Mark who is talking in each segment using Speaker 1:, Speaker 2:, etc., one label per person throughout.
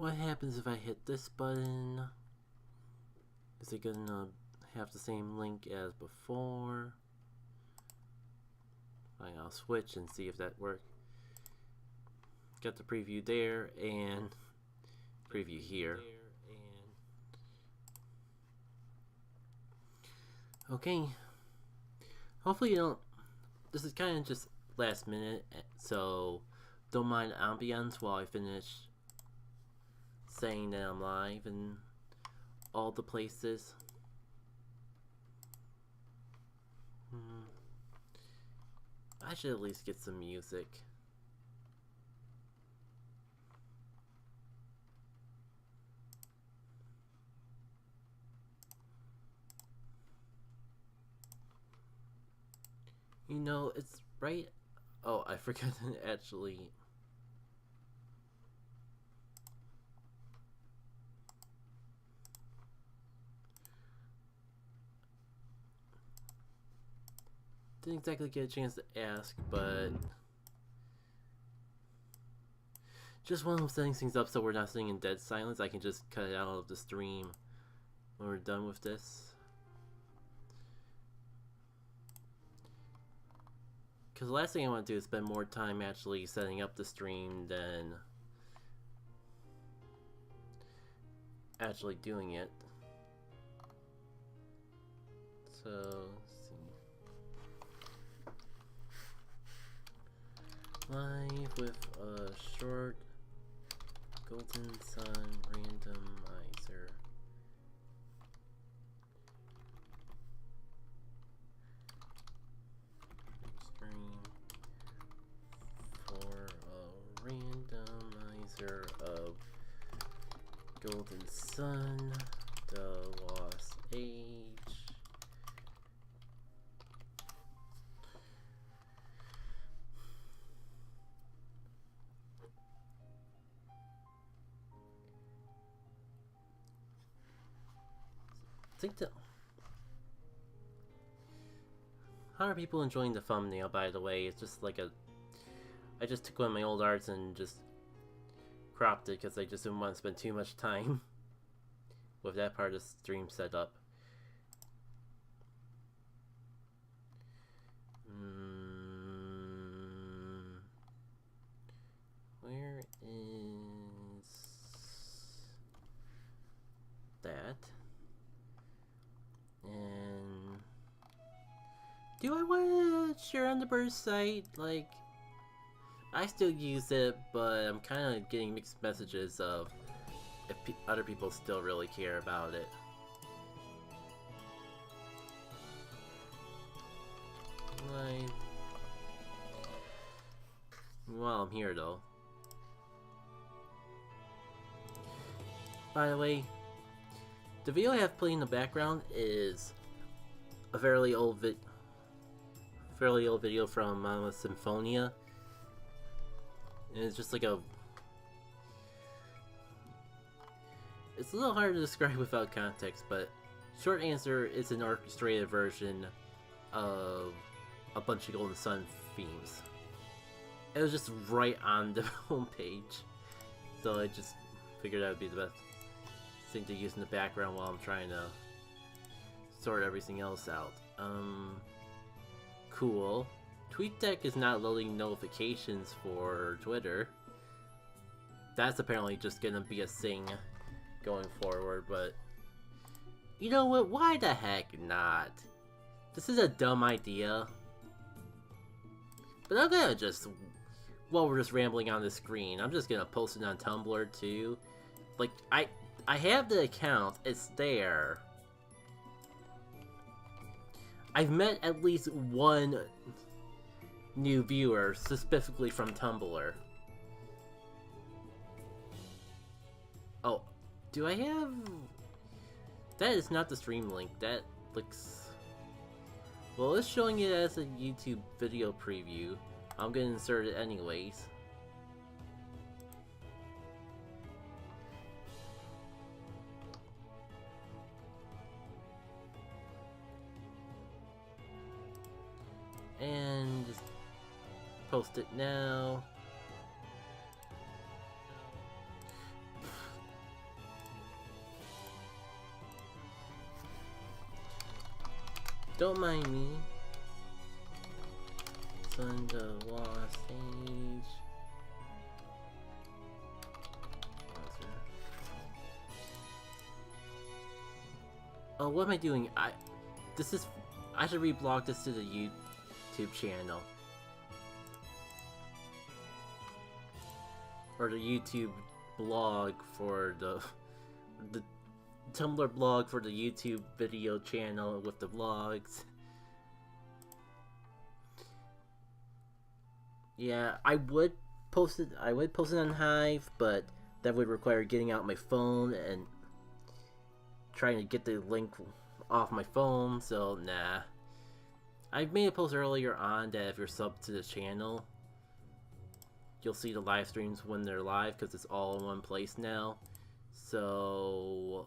Speaker 1: What happens if I hit this button? Is it gonna have the same link as before? Fine, I'll switch and see if that works. Got the preview there and preview here. Okay. Hopefully you don't. This is kind of just last minute, so don't mind ambience while I finish saying that I'm live in all the places. I should at least get some music. You know, it's right. Oh, I forgot to actually. Didn't exactly get a chance to ask, but just one of setting things up so we're not sitting in dead silence. I can just cut it out of the stream when we're done with this. Because the last thing I want to do is spend more time actually setting up the stream than actually doing it. So, let's see. Live with a short Golden Sun Randomizer. For a randomizer of Golden Sun, the Lost Age. How are people enjoying the thumbnail, by the way? It's just like a... I just took one of my old arts and just cropped it because I just didn't want to spend too much time with that part of the stream set up. Where is that? And do I want to share on the Bird site? Like, I still use it, but I'm kind of getting mixed messages of if other people still really care about it. Like, while I'm here though. By the way, the video I have playing in the background is a fairly old video from Symphonia. And it's just like a... It's a little hard to describe without context, but short answer, it's an orchestrated version of a bunch of Golden Sun themes. It was just right on the homepage, so I just figured that would be the best thing to use in the background while I'm trying to sort everything else out. Cool. TweetDeck is not loading notifications for Twitter. That's apparently just gonna be a thing going forward, but you know what? Why the heck not? This is a dumb idea. But I'm gonna just, while we're just rambling on the screen, I'm just gonna post it on Tumblr too. Like, I have the account, it's there. I've met at least one new viewer, specifically from Tumblr. Oh, do I have... That is not the stream link, that looks... Well, it's showing it as a YouTube video preview. I'm gonna insert it anyways. And just post it now. Don't mind me. Son of Lost Age. Oh, what am I doing? I should reblog this to the YouTube channel. Or the YouTube blog for the Tumblr blog for the YouTube video channel with the vlogs. Yeah, I would post it on Hive, but that would require getting out my phone and trying to get the link off my phone, so nah. I made a post earlier on that if you're subbed to the channel, you'll see the live streams when they're live because it's all in one place now. So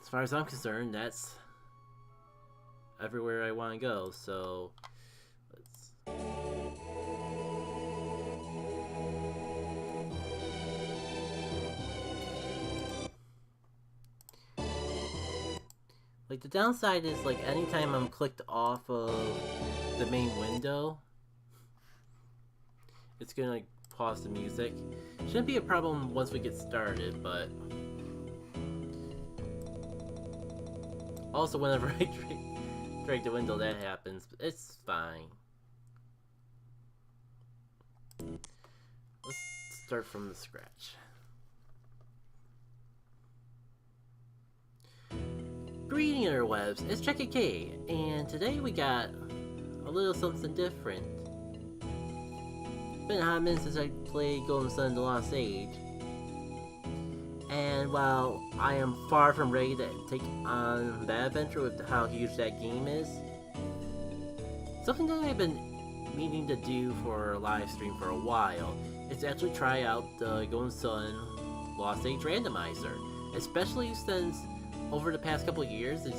Speaker 1: as far as I'm concerned, that's everywhere I want to go. So let's... Like, the downside is, like, anytime I'm clicked off of the main window, it's gonna, like, pause the music. Shouldn't be a problem once we get started, but... Also, whenever I drag the window, that happens. It's fine. Let's start from the scratch. Greeting interwebs, it's Checky K, and today we got a little something different. Been a hot minute since I played Golden Sun: The Lost Age, and while I am far from ready to take on that adventure with how huge that game is, something that I've been meaning to do for a live stream for a while is actually try out the Golden Sun Lost Age Randomizer, especially since over the past couple of years, it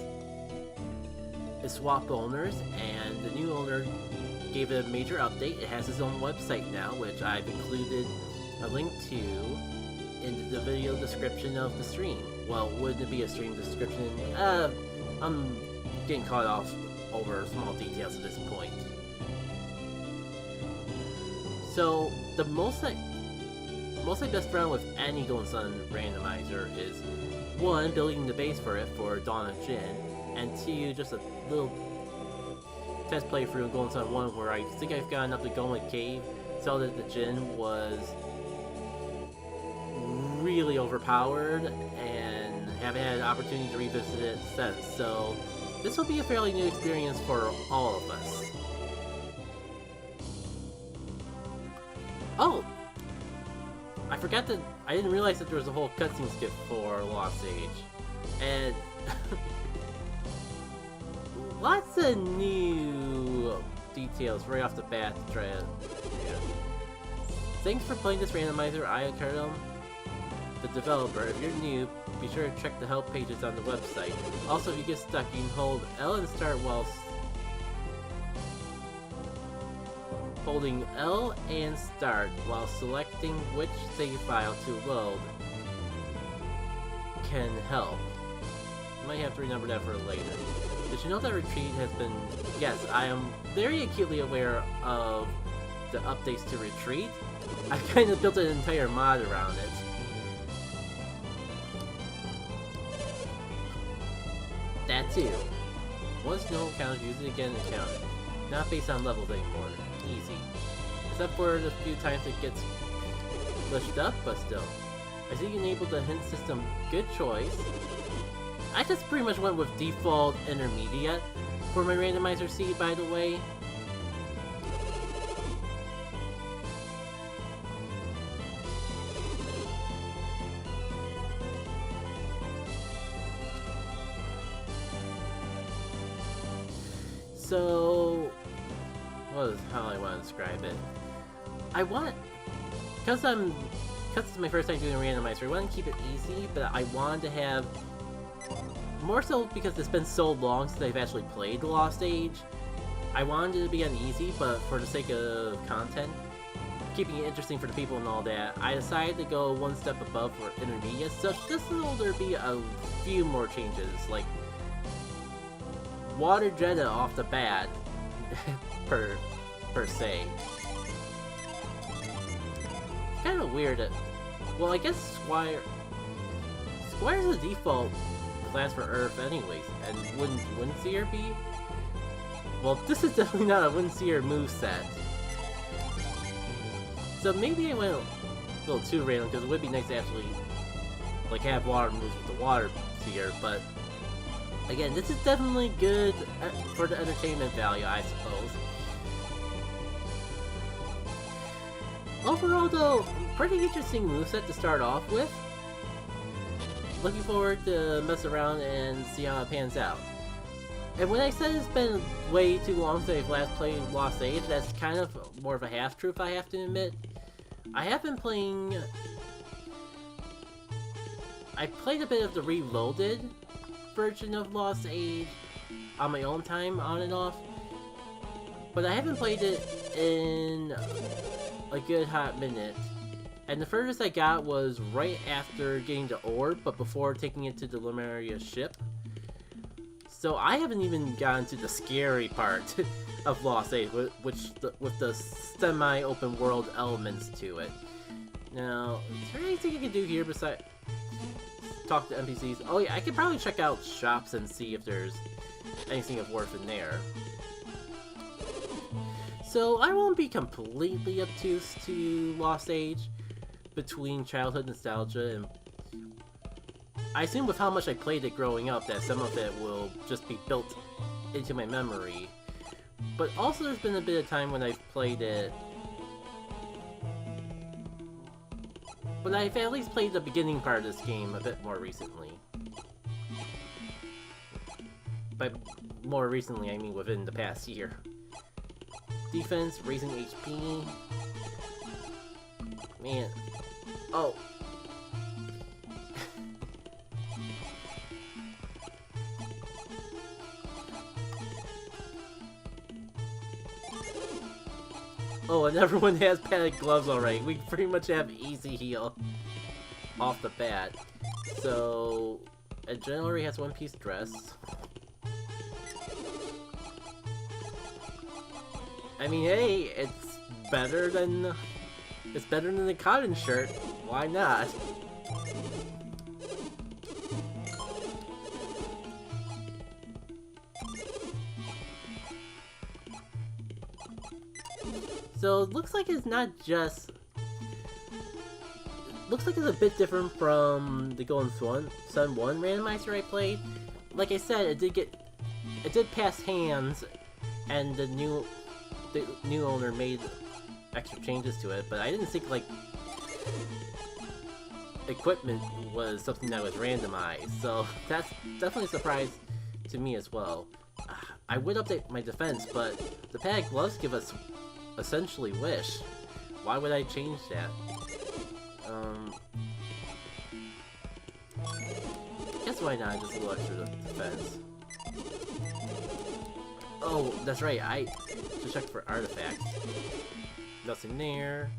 Speaker 1: swapped owners, and the new owner gave it a major update. It has its own website now, which I've included a link to in the video description of the stream. Well, wouldn't it be a stream description? I'm getting caught off over small details at this point. So, the most I best friend with any Golden Sun randomizer is 1, building the base for it for Dawn of Jin, and 2, just a little test playthrough in Golden Sun 1 where I think I've gotten up to Golem Cave, saw that the Jin was really overpowered, and haven't had an opportunity to revisit it since, so this will be a fairly new experience for all of us. Oh! I forgot that I didn't realize that there was a whole cutscene skip for Lost Age, and lots of new details right off the bat to try to... Yeah. Thanks for playing this randomizer, Ayakarum, the developer. If you're new, be sure to check the help pages on the website. Also, if you get stuck, you can hold L and start while holding L and start while selecting which save file to load can help. Might have to remember that for later. Did you know that Retreat has been... Yes, I am very acutely aware of the updates to Retreat. I've kind of built an entire mod around it. That too. Once no counters, use it again and count it. Not based on levels anymore. Easy. Except for the few times it gets pushed up, but still. I see you enabled the hint system. Good choice. I just pretty much went with default intermediate for my randomizer seed, by the way. So, how I want to describe it. Because it's my first time doing a randomizer, I want to keep it easy, but I wanted to have, more so because it's been so long since I've actually played Lost Age, I wanted it to be on easy, but for the sake of content, keeping it interesting for the people and all that, I decided to go one step above for intermediate stuff, just so there be a few more changes, like Water Jetta off the bat, per se. Kind of weird that, well, I guess Squire's the default class for Earth anyways, and wouldn't Windseer be? Well, this is definitely not a Windseer moveset. So maybe I went a little too random, because it would be nice to actually like have water moves with the Water Seer, but again, this is definitely good for the entertainment value, I suppose. Overall though, pretty interesting moveset to start off with. Looking forward to mess around and see how it pans out. And when I said it's been way too long since I've last played Lost Age, that's kind of more of a half-truth, I have to admit. I have been playing... I played a bit of the Reloaded version of Lost Age on my own time, on and off. But I haven't played it in a good hot minute. And the furthest I got was right after getting the orb, but before taking it to the Lemuria ship. So I haven't even gotten to the scary part of Lost Age, with the semi-open world elements to it. Now, is there anything you can do here besides talk to NPCs? Oh yeah, I could probably check out shops and see if there's anything of worth in there. So I won't be completely obtuse to Lost Age between childhood nostalgia and I assume with how much I played it growing up that some of it will just be built into my memory. But also there's been a bit of time when I've played it. But I've at least played the beginning part of this game a bit more recently. By more recently, I mean within the past year. Defense, raising HP. Man. Oh. Oh, and everyone has padded gloves already. We pretty much have easy heal off the bat. So, a general has one-piece dress. I mean, hey, it's better than the cotton shirt. Why not? So it looks like it's not just... Looks like it's a bit different from the Golden Sun 1 randomizer I played. Like I said, it did pass hands, and the new owner made extra changes to it, but I didn't think, like, equipment was something that was randomized, so that's definitely a surprise to me as well. I would update my defense, but the padded gloves give us essentially Wish. Why would I change that? Guess why not? Just a little extra defense. Oh, that's right. I should check for artifacts. Nothing there.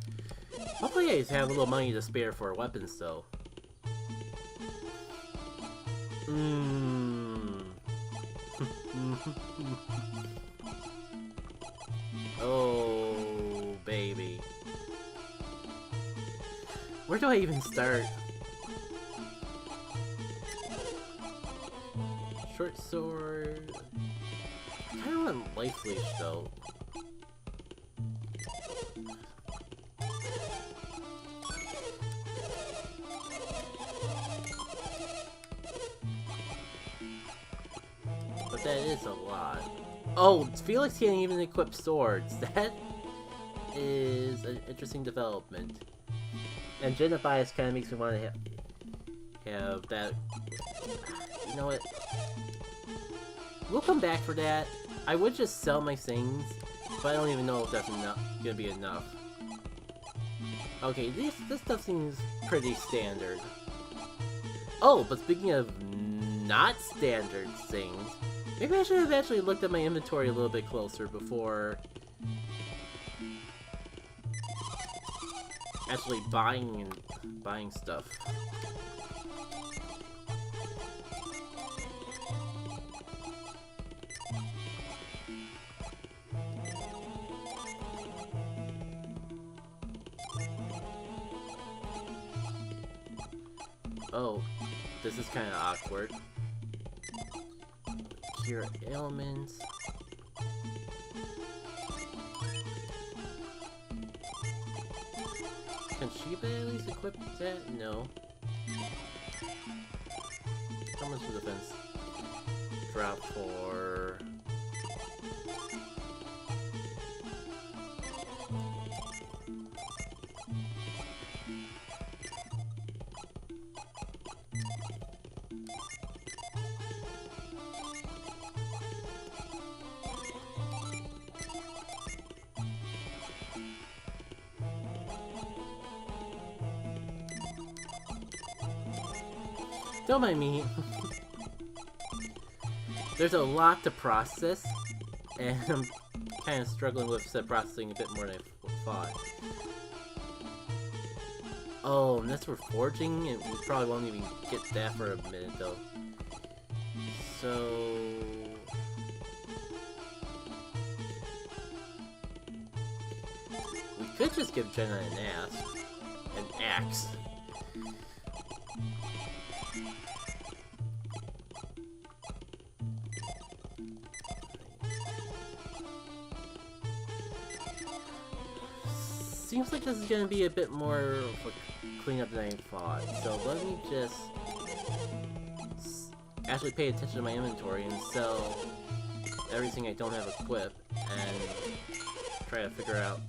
Speaker 1: Hopefully I have a little money to spare for weapons, though. Oh, baby. Where do I even start? Short sword... I kinda want life leash, though. But that is a lot. Oh, Felix can't even equip swords. That is an interesting development. And Gender Bias kind of makes me want to have that. You know what? We'll come back for that. I would just sell my things, but I don't even know if that's gonna be enough. Okay, this stuff seems pretty standard. Oh, but speaking of not standard things, maybe I should have actually looked at my inventory a little bit closer before actually buying stuff. Oh, this is kind of awkward. Cure ailments. Can Sheba at least equip that? No. How much does defense drop for? Don't mind me. There's a lot to process, and I'm kind of struggling with processing a bit more than I thought. Oh, and that's for forging, and we probably won't even get that for a minute though. So... we could just give Jenna an axe. Seems like this is gonna be a bit more of a cleanup than I thought, so let me just actually pay attention to my inventory and sell everything I don't have equipped, and try to figure out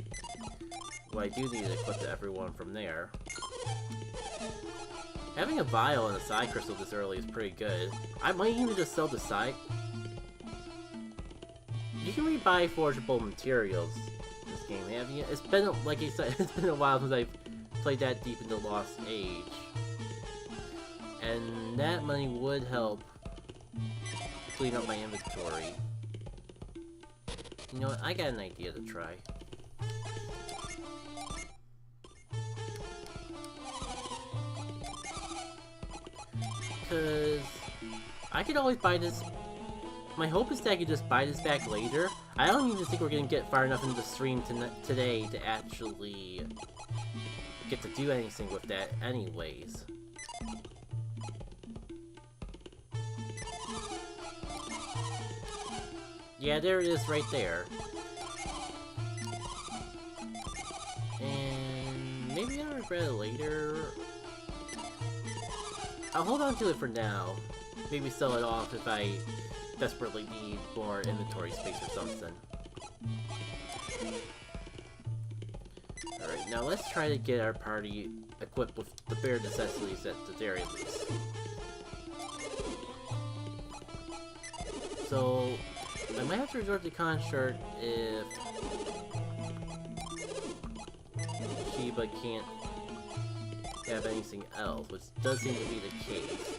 Speaker 1: what I do need to equip to everyone from there. Having a vial and a side crystal this early is pretty good. I might even just sell the side. You can rebuy forgeable materials in this game, haven't you? It's been, like I said, it's been a while since I've played that deep into Lost Age. And that money would help clean up my inventory. You know what? I got an idea to try. Because I could always buy this. My hope is that I could just buy this back later. I don't even think we're gonna get far enough into the stream today to actually get to do anything with that anyways. Yeah, there it is right there. And maybe I'll regret it later. I'll hold on to it for now. Maybe sell it off if I desperately need more inventory space or something. Alright, now let's try to get our party equipped with the bare necessities at the very least. So, I might have to resort to concert if Sheba can't have anything else, which does seem to be the case.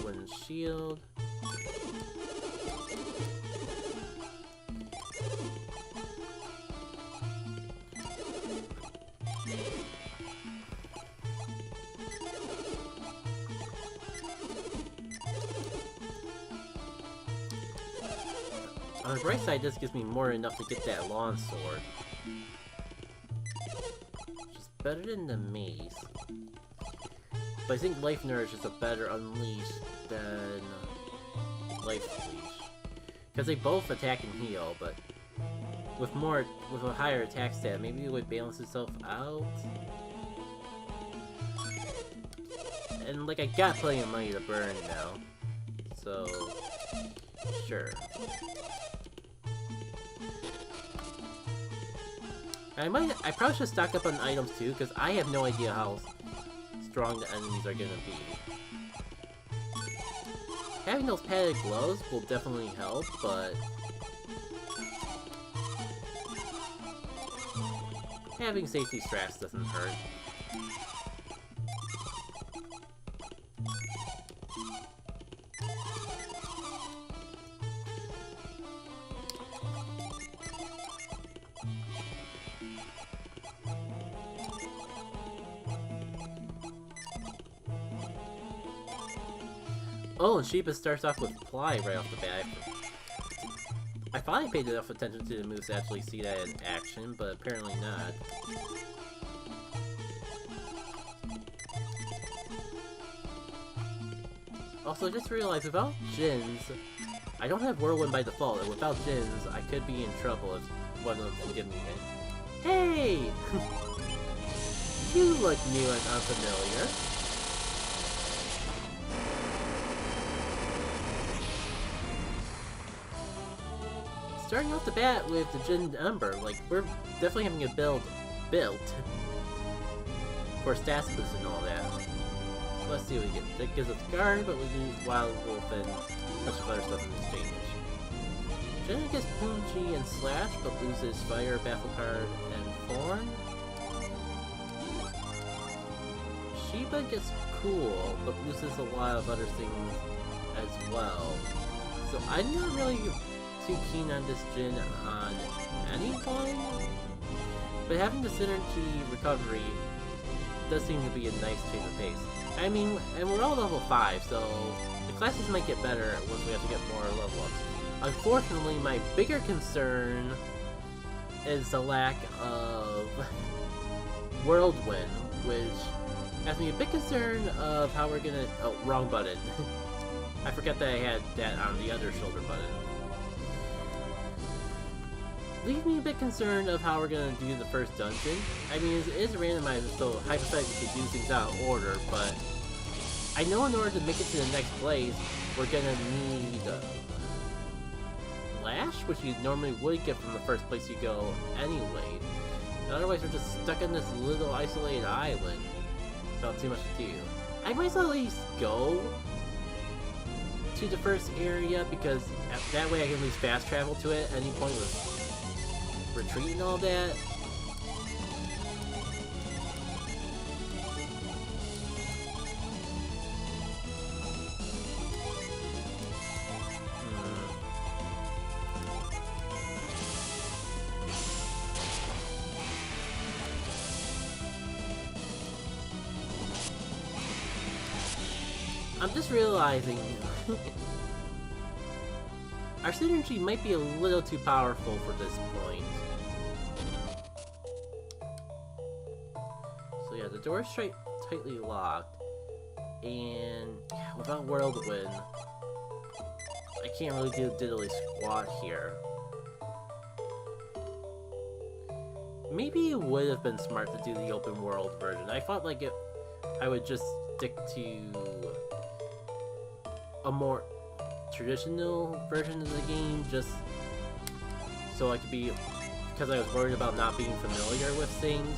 Speaker 1: Wooden shield. On the bright side, this gives me more than enough to get that lawn sword. Which is better than the mace. But I think Life Nourish is a better unleash than Life Leash. Because they both attack and heal, but with a higher attack stat, maybe it would balance itself out. And like, I got plenty of money to burn now. So, sure. I probably should stock up on items too, because I have no idea how strong the enemies are gonna be. Having those padded gloves will definitely help, but having safety straps doesn't hurt. Oh, and Sheba starts off with Ply right off the bat. I finally paid enough attention to the moves to actually see that in action, but apparently not. Also, I just realized without Jins, I don't have Whirlwind by default, and without Jins, I could be in trouble if one of them can give me it. Hey! You look new and unfamiliar. Starting off the bat with the Jin Ember, like, we're definitely having a built for stats boost and all that. So let's see what we get. That gives us guard, but we lose Wild Wolf and a bunch of other stuff in exchange. Jin gets Punchy and Slash, but loses Fire, Baffle Card, and Thorn. Sheba gets Cool, but loses a lot of other things as well. So I'm not really too keen on this Jin on anyone, but having the Synergy Recovery does seem to be a nice change of pace. I mean, and we're all level 5, so the classes might get better once we have to get more level ups. Unfortunately, my bigger concern is the lack of Whirlwind, which has me a big concern of how we're gonna... Oh, wrong button. I forgot that I had that on the other shoulder button. Leaves me a bit concerned of how we're gonna do the first dungeon. I mean, it is randomized, so hypothetically we could do things out of order, but I know in order to make it to the next place, we're gonna need Lash, which you normally would get from the first place you go anyway. Otherwise, we're just stuck in this little isolated island without too much to do. I might as well at least go to the first area, because that way I can at least fast travel to it at any point with retreat and all that. I'm just realizing our synergy might be a little too powerful for this point. So yeah, the door is tightly locked, and yeah, without Whirlwind, I can't really do diddly squat here. Maybe it would have been smart to do the open world version. I thought like I would just stick to a more traditional version of the game, just so I could be, because I was worried about not being familiar with things.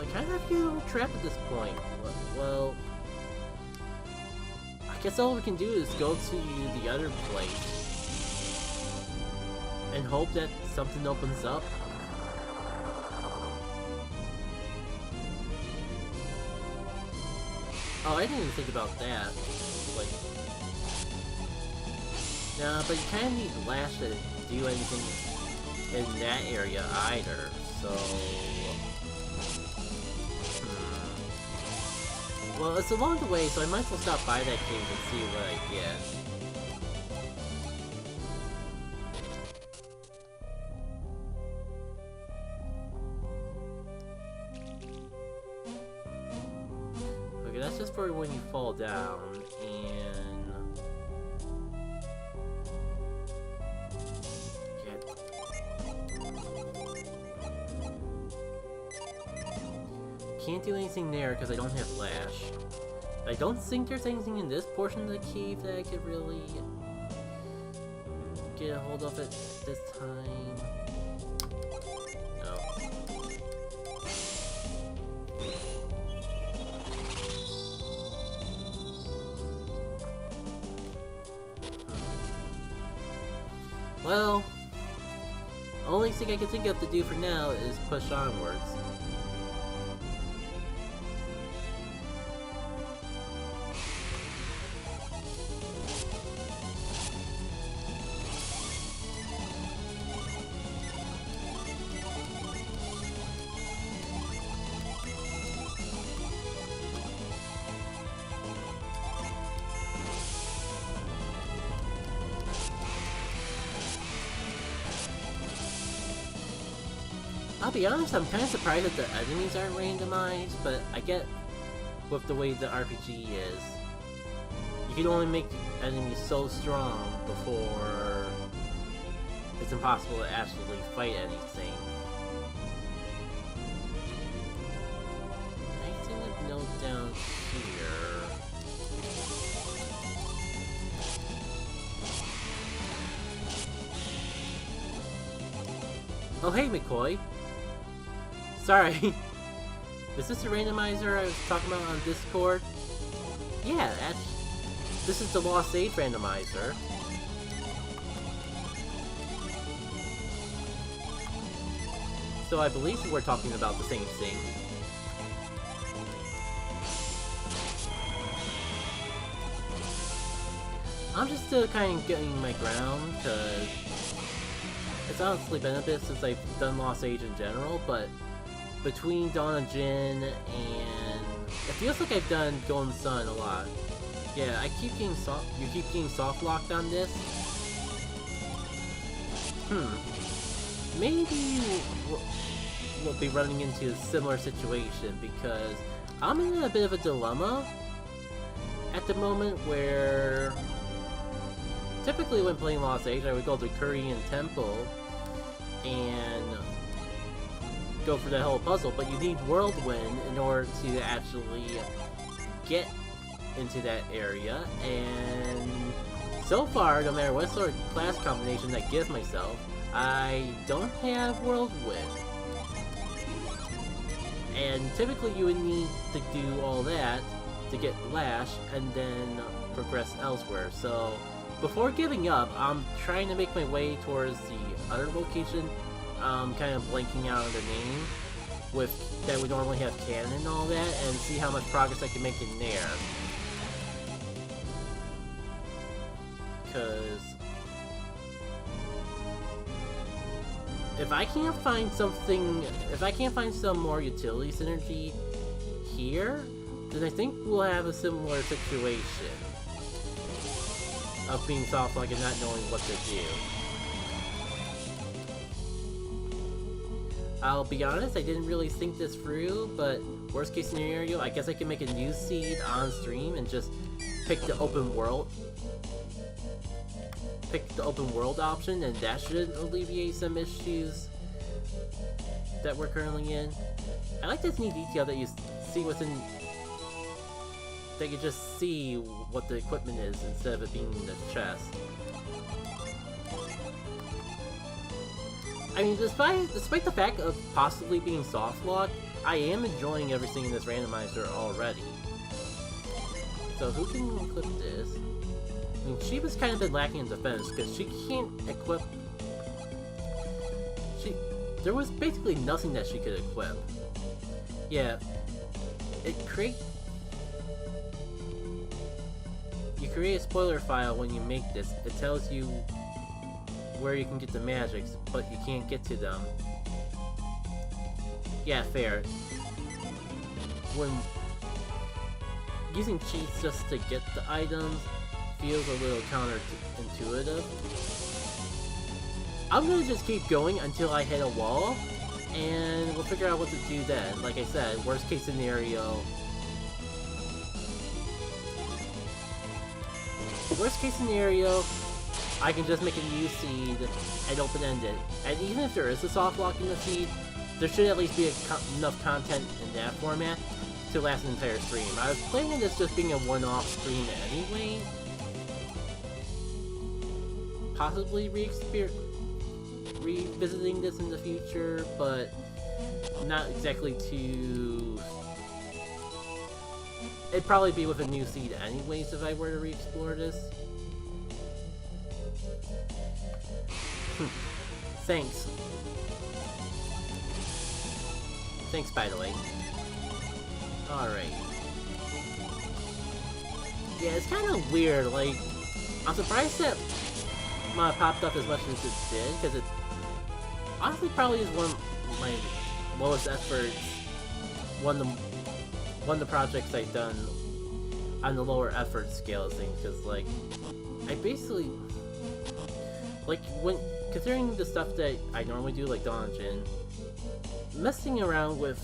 Speaker 1: I kind of feel trapped at this point. Well, I guess all we can do is go to the other place and hope that something opens up. Oh, I didn't even think about that. Like, nah, but you kind of need Lash to do anything in that area either, so... Well, it's along the way, so I might as well stop by that cave and see what I get. That's just for when you fall down, and... Yeah. Can't do anything there because I don't have Lash. I don't think there's anything in this portion of the cave that I could really get a hold of at this time. No. Well, only thing I can think of to do for now is push onwards. I'll be honest, I'm kind of surprised that the enemies aren't randomized, but I get with the way the RPG is. You can only make enemies so strong before it's impossible to actually fight anything. Nice thing to note down here. Oh hey McCoy! Sorry! Is this the randomizer I was talking about on Discord? Yeah, this is the Lost Age randomizer. So I believe we're talking about the same thing. I'm just still kind of getting my ground, because it's honestly been a bit since I've done Lost Age in general, but between Dawn of Jin and... it feels like I've done Golden Sun a lot. Yeah, I keep getting you keep getting soft locked on this. Maybe we'll be running into a similar situation, because I'm in a bit of a dilemma at the moment where typically when playing Lost Age I would go to Korean Temple and go for the whole puzzle, but you need Whirlwind in order to actually get into that area, and so far, no matter what sort of class combination I give myself, I don't have Whirlwind. And typically you would need to do all that to get Lash and then progress elsewhere. So before giving up, I'm trying to make my way towards the other location. I'm kind of blanking out on the name, with that we normally have canon and all that, and see how much progress I can make in there. Because if I can't find something, if I can't find some more utility synergy here, then I think we'll have a similar situation of being soft-locked and not knowing what to do. I'll be honest, I didn't really think this through, but worst case scenario, I guess I can make a new seed on stream and just pick the open world. Pick the open world option, and that should alleviate some issues that we're currently in. I like this neat detail that you see what's in, that you just see what the equipment is instead of it being in the chest. I mean, despite the fact of possibly being soft-locked, I am enjoying everything in this randomizer already. So who can equip this? I mean, Shiva's kind of been lacking in defense, because she can't equip... There was basically nothing that she could equip. Yeah, you create a spoiler file when you make this. It tells you where you can get the magics, but you can't get to them. Yeah, fair. When using cheats just to get the items feels a little counterintuitive. I'm gonna just keep going until I hit a wall, and we'll figure out what to do then. Like I said, worst case scenario. Worst case scenario, I can just make a new seed and open-end it. And even if there is a soft lock in the seed, there should at least be enough content in that format to last an entire stream. I was planning on this just being a one-off stream anyway. Possibly revisiting this in the future, but not exactly too... It'd probably be with a new seed anyways if I were to re-explore this. Thanks. Thanks, by the way. Alright. Yeah, it's kind of weird, like... I'm surprised that mine popped up as much as it did, because it honestly probably is one of my lowest efforts, one of the projects I've done on the lower effort scale of things, because like I basically considering the stuff that I normally do, like Dawn of Jin, messing around with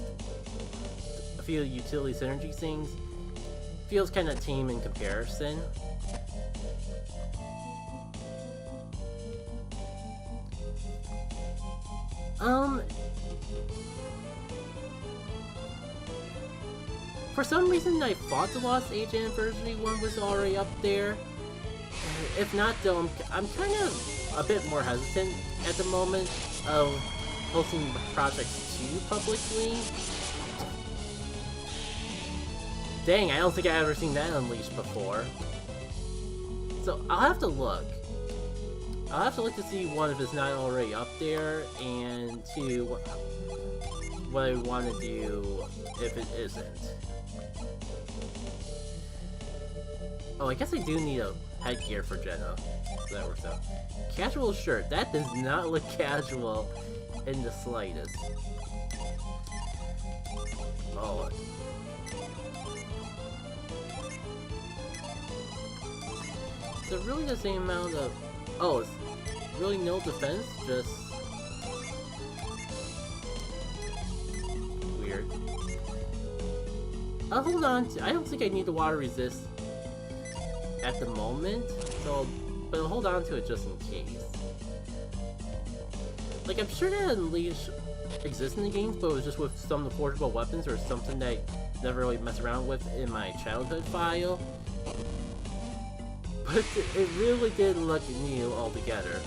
Speaker 1: a few utility synergy things feels kind of tame in comparison. For some reason I thought the Lost Age Anniversary one was already up there. If not though, I'm kind of a bit more hesitant at the moment of posting projects to publicly. Dang, I don't think I've ever seen that unleashed before. So I'll have to look. I'll have to look to see, one, if it's not already up there, and two, what I want to do if it isn't. Oh, I guess I do need a headgear for Jenna, so that works out. Casual shirt. That does not look casual in the slightest. Oh. Is it really the same amount of... Oh, it's really no defense, just... weird. I'll hold on to... I don't think I need the water resist at the moment, so... but I'll hold on to it just in case. Like, I'm sure that Unleash exists in the games, but it was just with some of the forgeable weapons or something that I never really messed around with in my childhood file. But it really did look new altogether.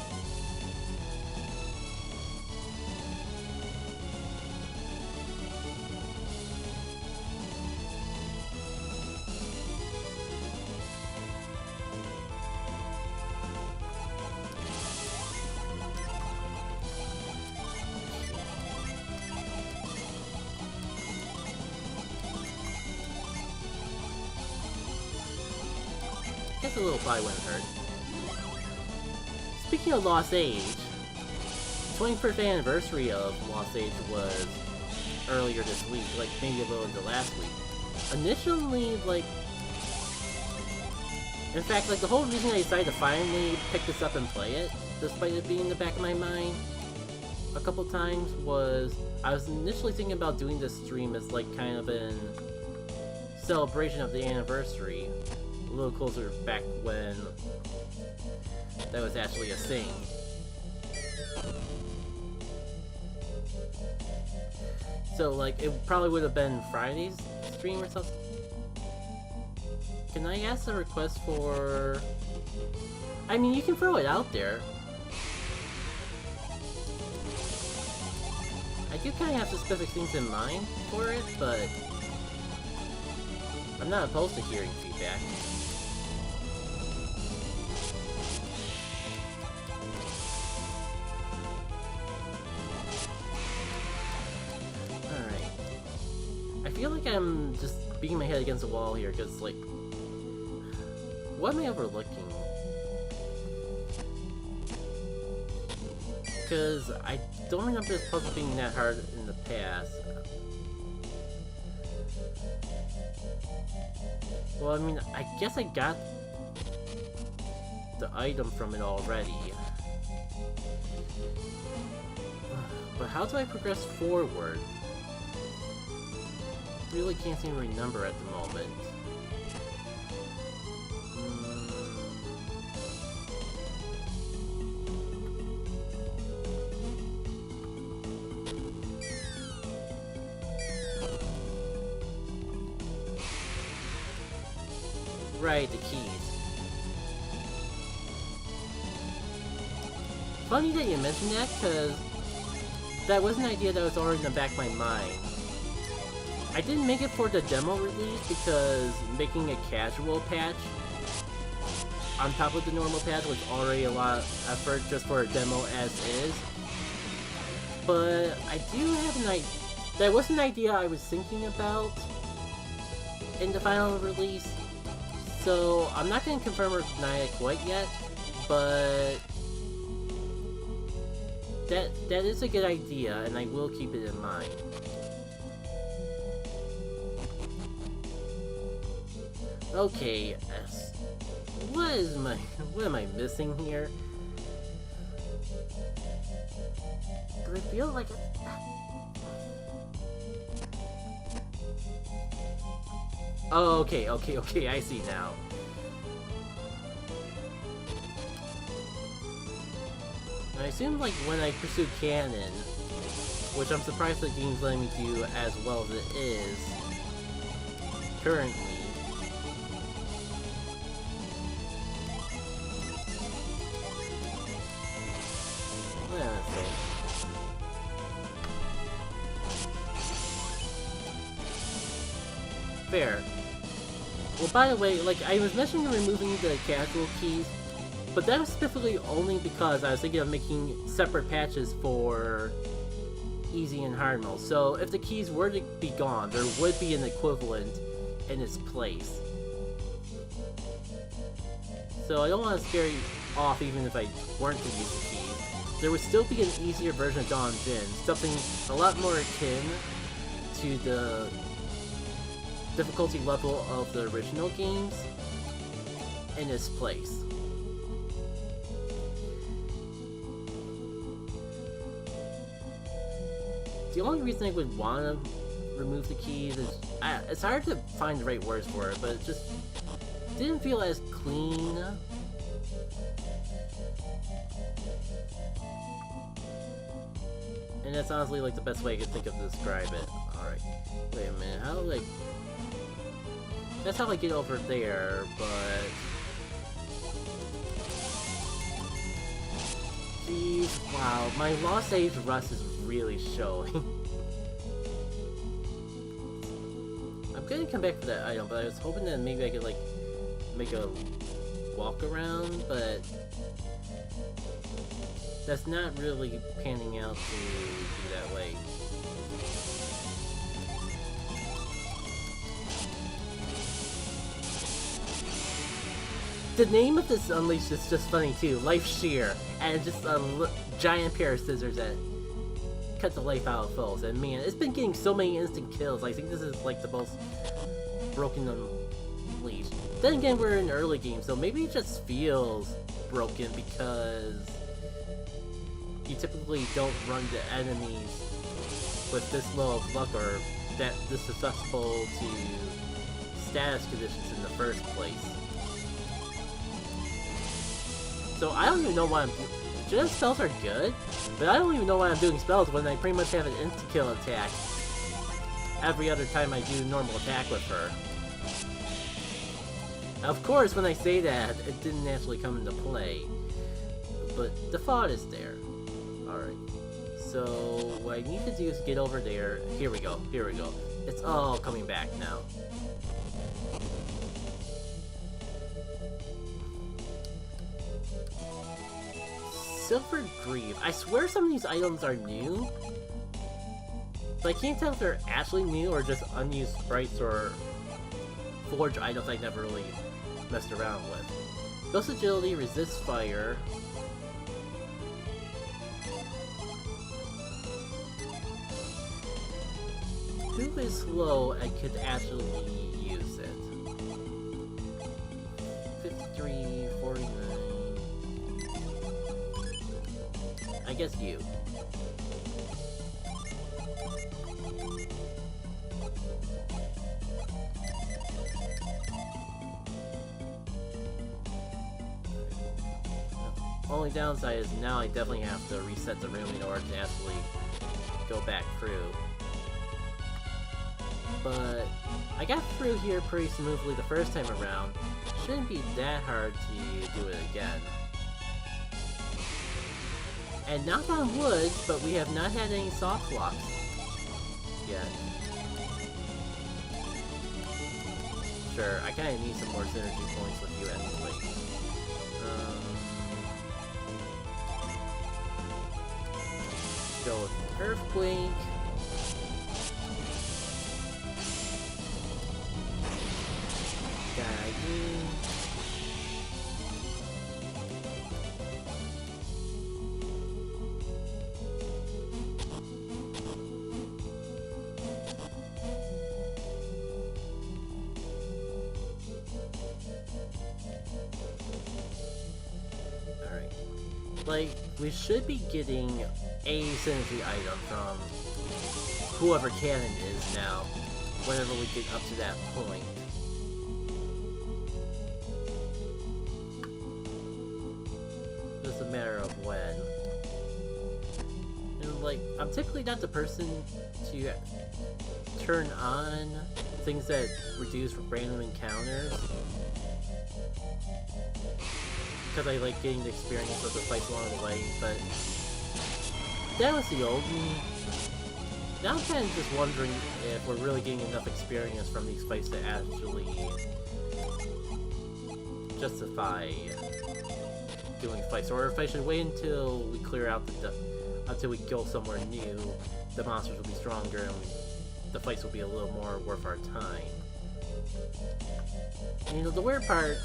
Speaker 1: Guess a little probably wouldn't hurt. Speaking of Lost Age, the 21st anniversary of Lost Age was earlier this week, like maybe a little into last week. Initially, like... in fact, like the whole reason I decided to finally pick this up and play it, despite it being in the back of my mind a couple times, was I was initially thinking about doing this stream as like kind of an celebration of the anniversary. A little closer back when that was actually a thing. So like it probably would have been Friday's stream or something. Can I ask a request for... I mean, you can throw it out there. I do kind of have specific things in mind for it, but I'm not opposed to hearing feedback. I feel like I'm just beating my head against the wall here, because, like, what am I overlooking? Because I don't remember this puzzle being that hard in the past. Well, I mean, I guess I got the item from it already. But how do I progress forward? Really can't seem to remember at the moment. Right, the keys. Funny that you mentioned that, because that was an idea that was already in the back of my mind. I didn't make it for the demo release because making a casual patch on top of the normal patch was already a lot of effort just for a demo as is. But I do have an idea. That was an idea I was thinking about in the final release. So I'm not going to confirm or deny it quite yet, but that is a good idea and I will keep it in mind. Okay, what am I missing here? But I feel like Oh, okay, okay, okay, I see now. I assume, like, when I pursue canon, which I'm surprised the game's letting me do as well as it is currently. Let's see. Fair. Well, by the way, like, I was mentioning removing the casual keys, but that was specifically only because I was thinking of making separate patches for easy and hard mode. So if the keys were to be gone, there would be an equivalent in its place. So I don't want to scare you off even if I weren't to use the keys. There would still be an easier version of Dawn Jin, something a lot more akin to the difficulty level of the original games in its place. The only reason I would want to remove the keys is it's hard to find the right words for it, but it just didn't feel as clean. And that's honestly like the best way I could think of to describe it. Alright, wait a minute, how do I... That's how I get over there, but... Jeez, wow, my Lost Age rust is really showing. I'm gonna come back for that item, but I was hoping that maybe I could, like, make a walk around, but that's not really panning out to be that way. The name of this Unleashed is just funny too, Life Shear, and just a giant pair of scissors that cut the life out of foes, and man, it's been getting so many instant kills. I think this is like the most broken Unleashed. Then again, we're in early game, so maybe it just feels broken because you typically don't run into enemies with this low of luck or that this susceptible to status conditions in the first place. So I don't even know why I'm doing. Just spells are good, but I don't even know why I'm doing spells when I pretty much have an insta-kill attack every other time I do normal attack with her. Of course, when I say that, it didn't actually come into play, but the thought is there. Alright, so what I need to do is get over there. Here we go, here we go. It's all coming back now. Silver Greave. I swear some of these items are new, but I can't tell if they're actually new or just unused sprites or forged items I never really messed around with. Ghost Agility, Resist Fire. Who is slow and could actually use it? 53, 49... I guess you. Only downside is now I definitely have to reset the room in order to actually go back through. But I got through here pretty smoothly the first time around. Shouldn't be that hard to do it again. And knock on wood, but we have not had any soft locks yet. Sure, I kinda need some more synergy points with you anyway. Go with Earthquake. Like, we should be getting a synergy item from whoever Canon is now, whenever we get up to that point. just a matter of when. And like, I'm typically not the person to turn on things that reduce random encounters, because I like getting the experience of the fights along the way, but that was the old me. Now I'm kind of just wondering if we're really getting enough experience from these fights to actually justify doing fights, or if I should wait until we clear out until we go somewhere new, the monsters will be stronger and the fights will be a little more worth our time. And, you know, the weird part,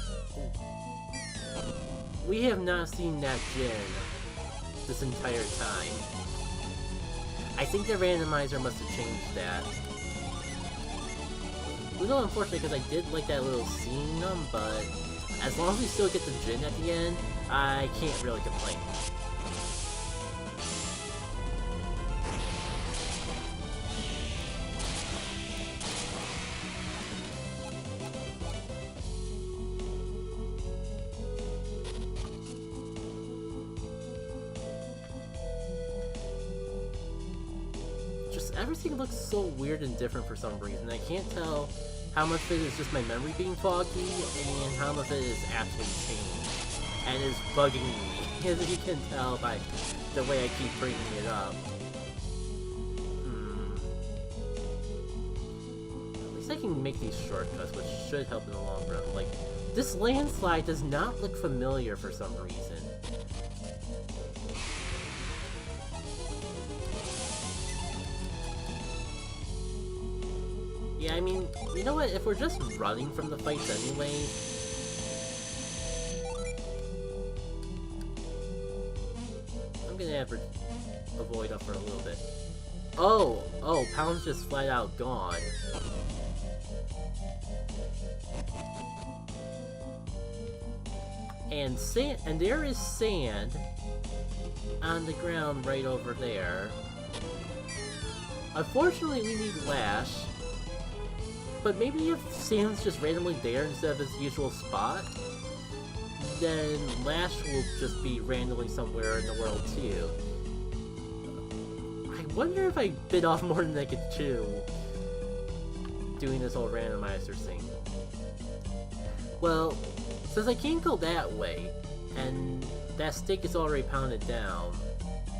Speaker 1: we have not seen that Jin this entire time. I think the randomizer must have changed that. A little unfortunate because I did like that little scene, but as long as we still get the Jin at the end, I can't really complain. Everything looks so weird and different for some reason. I can't tell how much of it is just my memory being foggy and how much of it is actually changed and is bugging me, as you can tell by the way I keep bringing it up. At least I can make these shortcuts, which should help in the long run. Like, this landslide does not look familiar for some reason. Yeah, I mean, you know what, if we're just running from the fights anyway... I'm gonna have to avoid up for a little bit. Oh, Pound's just flat out gone. And there is sand on the ground right over there. Unfortunately, we need Lash. But maybe if sand's just randomly there instead of its usual spot, then Lash will just be randomly somewhere in the world too. I wonder if I bit off more than I could chew doing this whole randomizer thing. Well, since I can't go that way, and that stick is already pounded down,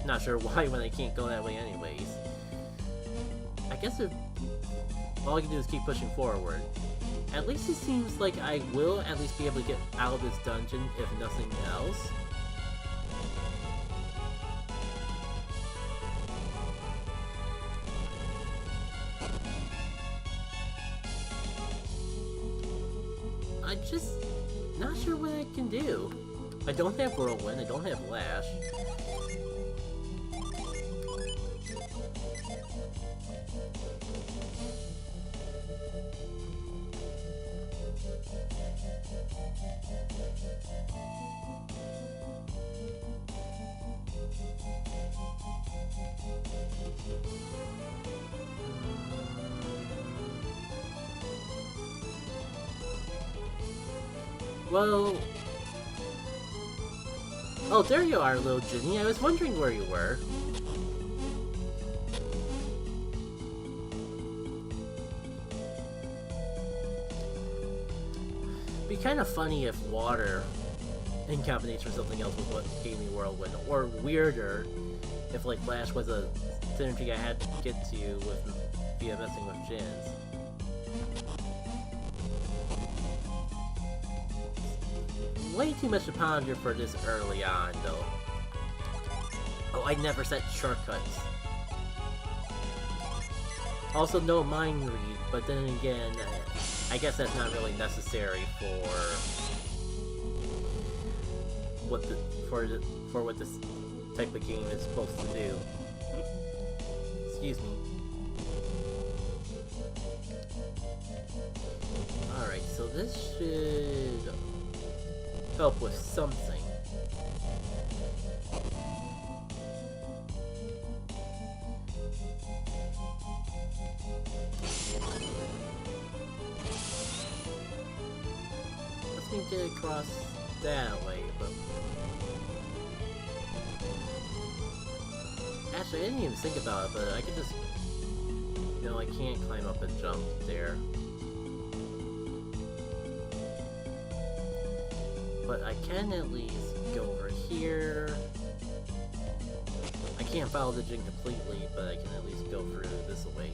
Speaker 1: not sure why when I can't go that way anyways, I guess all I can do is keep pushing forward. At least it seems like I will at least be able to get out of this dungeon, if nothing else. I'm just not sure what I can do. I don't have Whirlwind, I don't have Lash. Well... Oh, there you are, little Ginny. I was wondering where you were. Be kind of funny if water, in combination with something else, was what gave me Whirlwind. Or weirder, if like Lash was a synergy I had to get to via messing with Jins. Way too much to ponder for this early on, though. Oh, I never set shortcuts. Also, no mind read, but then again, I guess that's not really necessary for what this type of game is supposed to do. Excuse me. Alright, so this should help with something. Let me get across that way, but Actually, I didn't even think about it, but I could just... No, I can't climb up and jump there. But I can at least go over here. I can't follow the gym completely, but I can at least go through this way.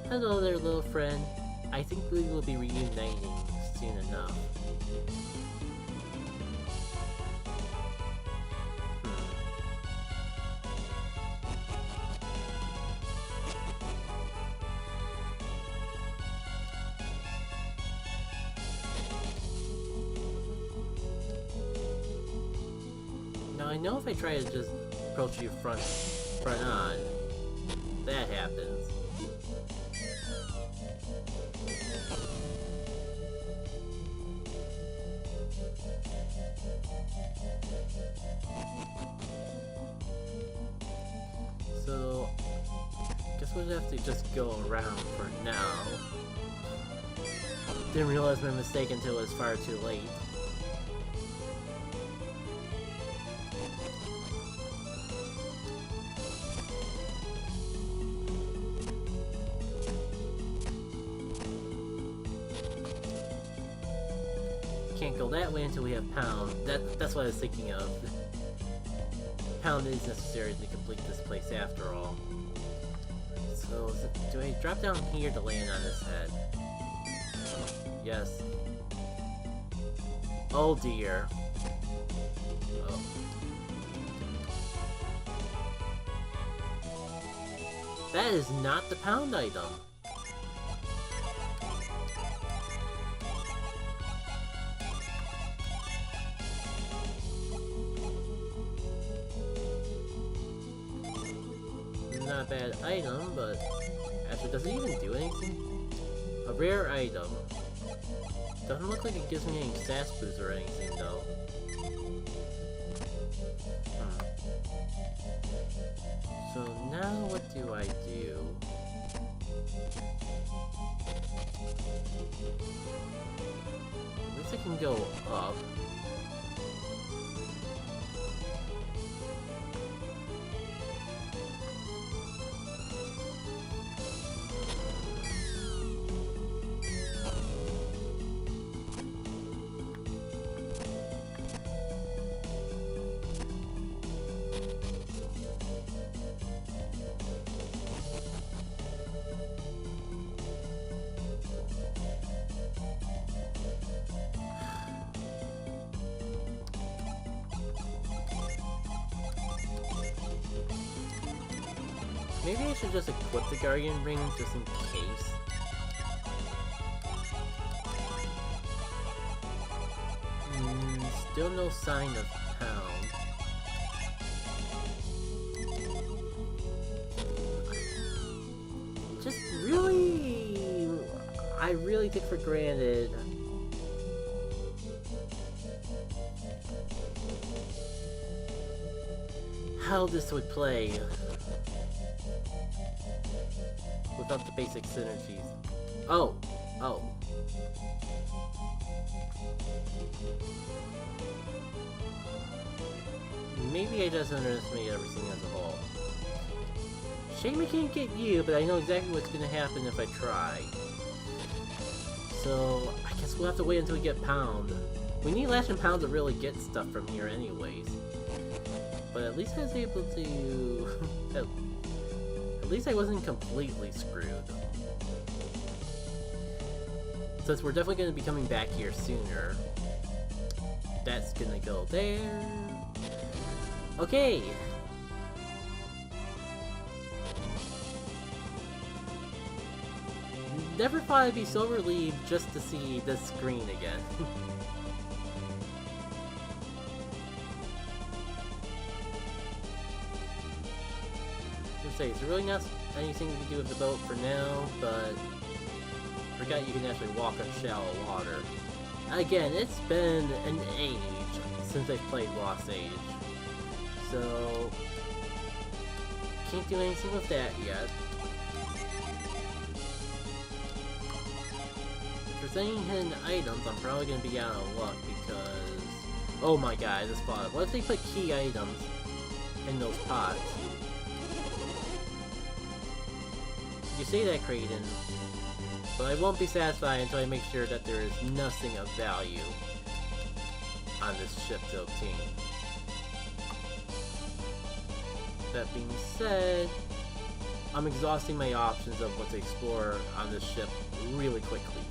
Speaker 1: Hello there, little friend. I think we will be reuniting soon enough. Now I know if I try to just approach you front on, that happens. So, guess we'll have to just go around for now. Didn't realize my mistake until it was far too late. Can't go that way until we have Pound. That's what I was thinking of. Pound is necessary to complete this place after all. So, do I drop down here to land on his head? Yes. Oh dear. Oh. That is not the Pound item. Not a bad item, but actually, does it even do anything? A rare item. Doesn't look like it gives me any stats boost or anything, though. So now what do I do? At least I can go up. Maybe I should just equip the Guardian Ring just in case. Still no sign of Pound. Just really... I really take for granted how this would play without the basic synergies. Oh! Oh. Maybe I just underestimated everything as a whole. Shame I can't get you, but I know exactly what's gonna happen if I try. So, I guess we'll have to wait until we get Pound. We need Lash and Pound to really get stuff from here anyways. But at least I was able to... At least I wasn't completely screwed. Since we're definitely going to be coming back here sooner. That's gonna go there. Okay! Never thought I'd be so relieved just to see this screen again. It's really not anything we can do with the boat for now, but I forgot you can actually walk on shallow water. Again, it's been an age since I've played Lost Age, so can't do anything with that yet. If there's any hidden items, I'm probably going to be out of luck because Oh my god, this spot. What if they put key items in those pots? You say that, Kraden, but I won't be satisfied until I make sure that there is nothing of value on this ship to obtain. That being said, I'm exhausting my options of what to explore on this ship really quickly.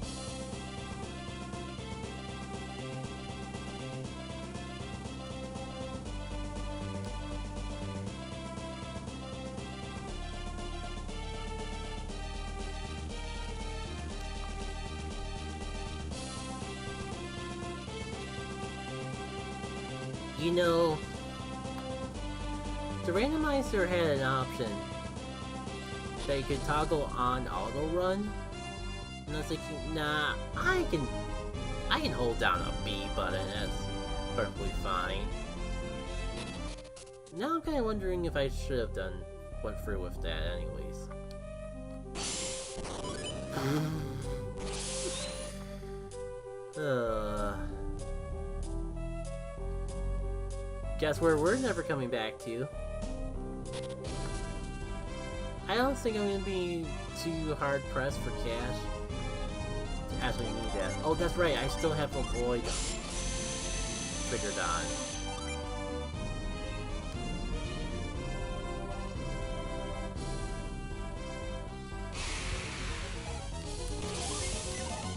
Speaker 1: You know, the randomizer had an option that you could toggle on auto run, and I was thinking, nah, I can hold down a B button, that's perfectly fine. Now I'm kind of wondering if I should have went through with that anyways. Guess where we're never coming back to. I don't think I'm gonna be too hard pressed for cash to actually need that. Oh, that's right, I still have a void triggered on.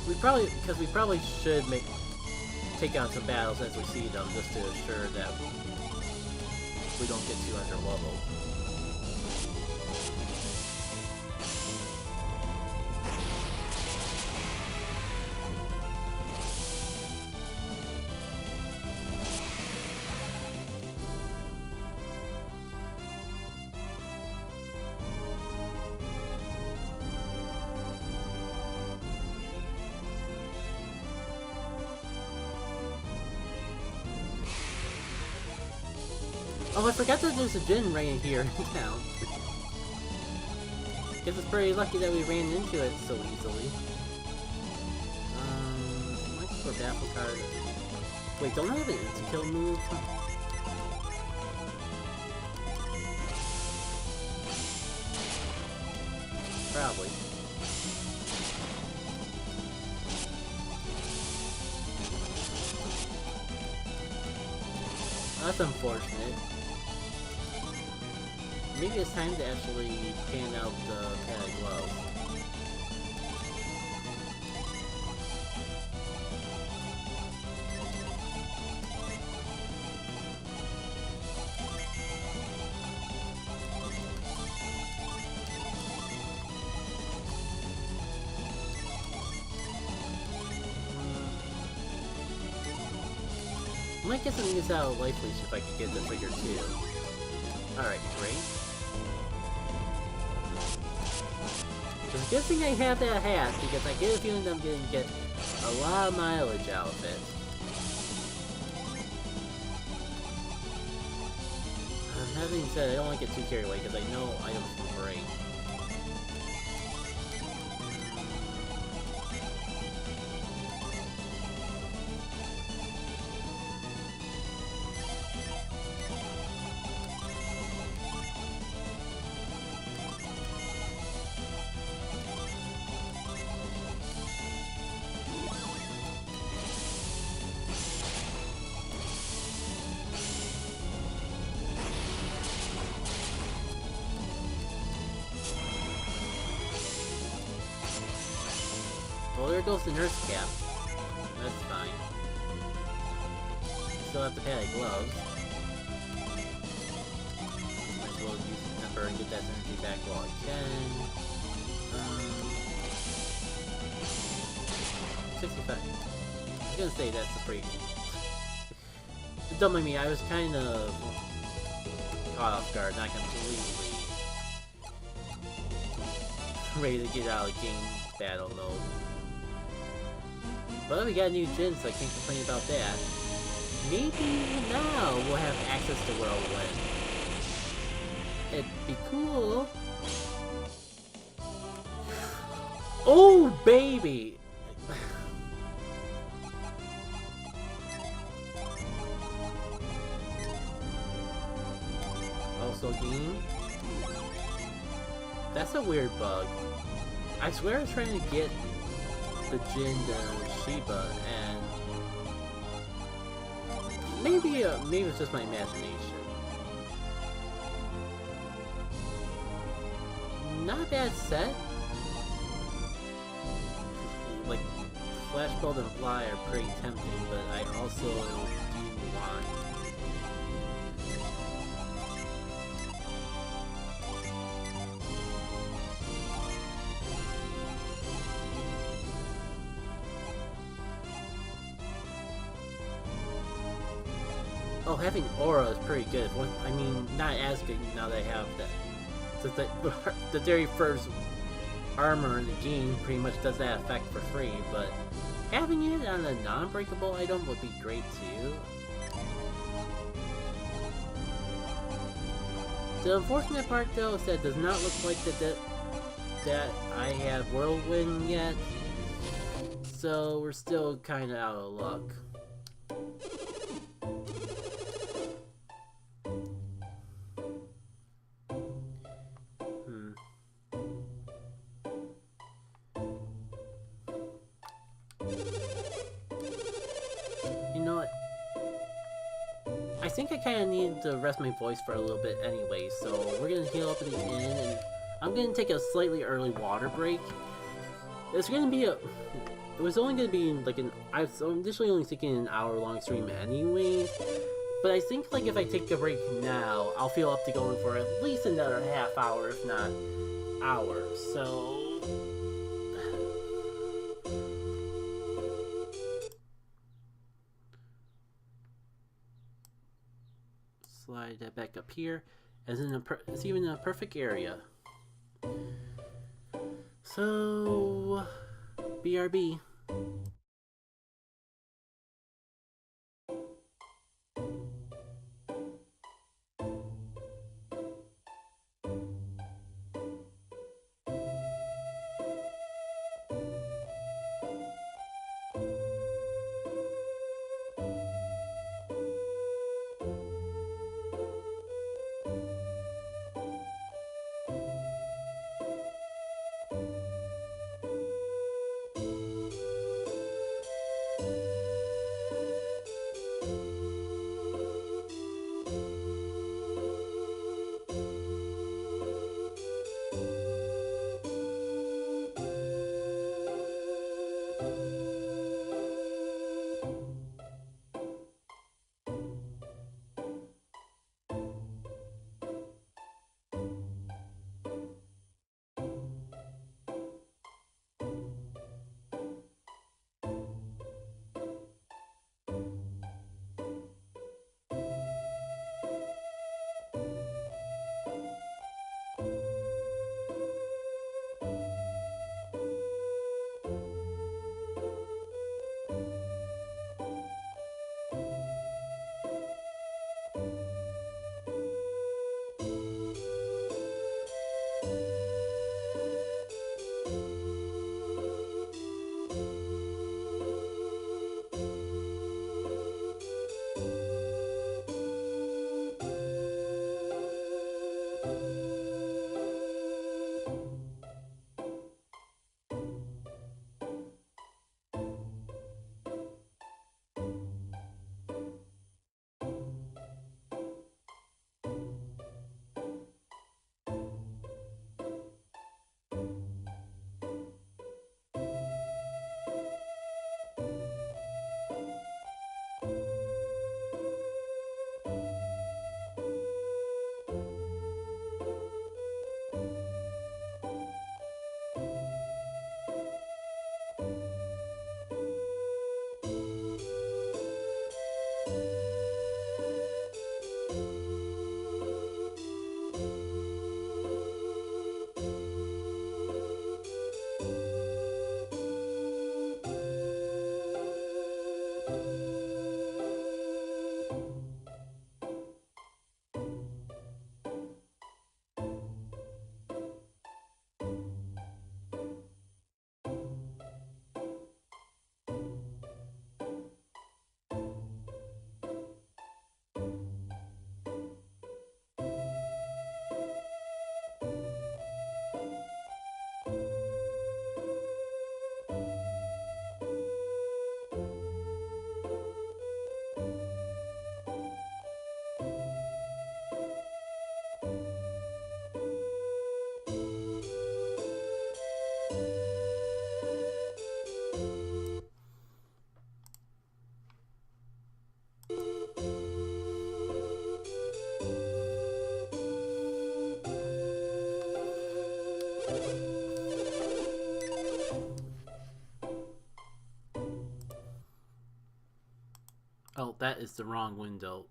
Speaker 1: We probably should take on some battles as we see them, just to ensure that we don't get too underleveled. Oh, I forgot that there's a gym right in here in town. Guess it's pretty lucky that we ran into it so easily. Might go for Baffle Card. Wait, don't I have an insta-kill move? Probably. That's unfortunate. Maybe it's time to actually pan out the padded gloves. I might get some use out of Life Leash if I could get the trigger too. Alright, great. It's a good thing I have that hat, because I get a feeling I'm going to get a lot of mileage out of it. That being said, I don't want to get too carried away, because I know items will break. Well, there goes the nurse cap. That's fine. Still have the padded gloves. Might as well use the temper and get that energy back while I can. 65. I was gonna say that's a pretty... Don't mind me, I was kind of caught off guard, not completely ready to get out of game battle mode. But we got a new gym, so I can't complain about that. Maybe now we'll have access to Whirlwind. It'd be cool. Oh, baby! a weird bug. I swear I was trying to get the Jin Shiba, and maybe it's just my imagination. Not a bad set. Like, Flash Bolt and Fly are pretty tempting, but I also do want... Oh, having Aura is pretty good. I mean, not as good now that I have that. The very first armor in the game pretty much does that effect for free, but having it on a non-breakable item would be great too. The unfortunate part though is that it does not look like that I have Whirlwind yet, so we're still kinda out of luck. You know what? I think I kind of need to rest my voice for a little bit anyway, so we're gonna heal up at the end, and I'm gonna take a slightly early water break. It's gonna be it was only gonna be like I was initially only thinking an hour-long stream anyways, but I think like if I take a break now, I'll feel up to going for at least another half hour, if not hours. So. Slide that back up here, as in it's even a perfect area. So, BRB. that is the wrong window.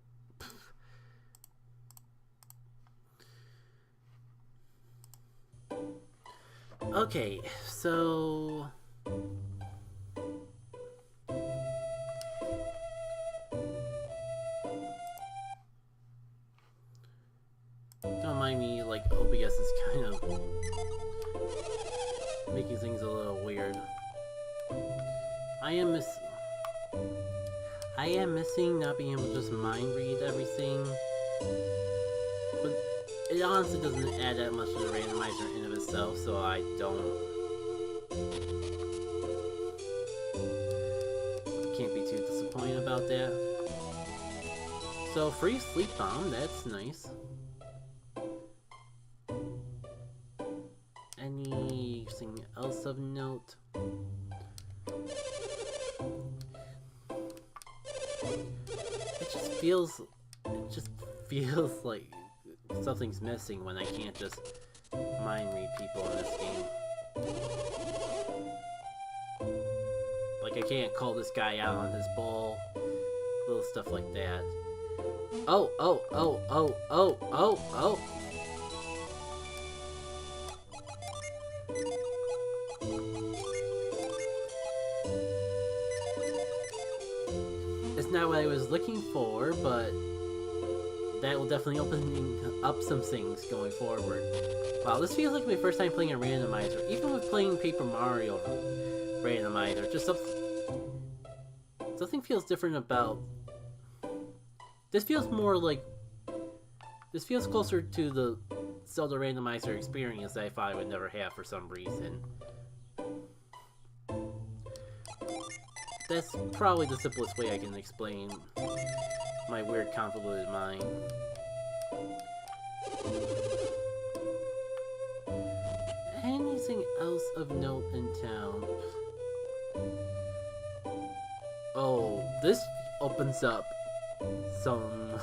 Speaker 1: Okay, so... Don't mind me, like, OBS is kind of making things a little weird. I am missing not being able to just mind read everything, but it honestly doesn't add that much to the randomizer in of itself, so I can't be too disappointed about that. So free sleep bomb, that's nice. Anything else of note? It just feels like something's missing when I can't just mind read people in this game. Like I can't call this guy out on his bull, little stuff like that. Oh. It's not what I was looking for, but that will definitely open up some things going forward. Wow, this feels like my first time playing a randomizer. Even with playing Paper Mario randomizer, just something feels different about... This feels more like... This feels closer to the Zelda randomizer experience that I thought I would never have for some reason. That's probably the simplest way I can explain my weird convoluted mind. Anything else of note in town? Oh, this opens up some...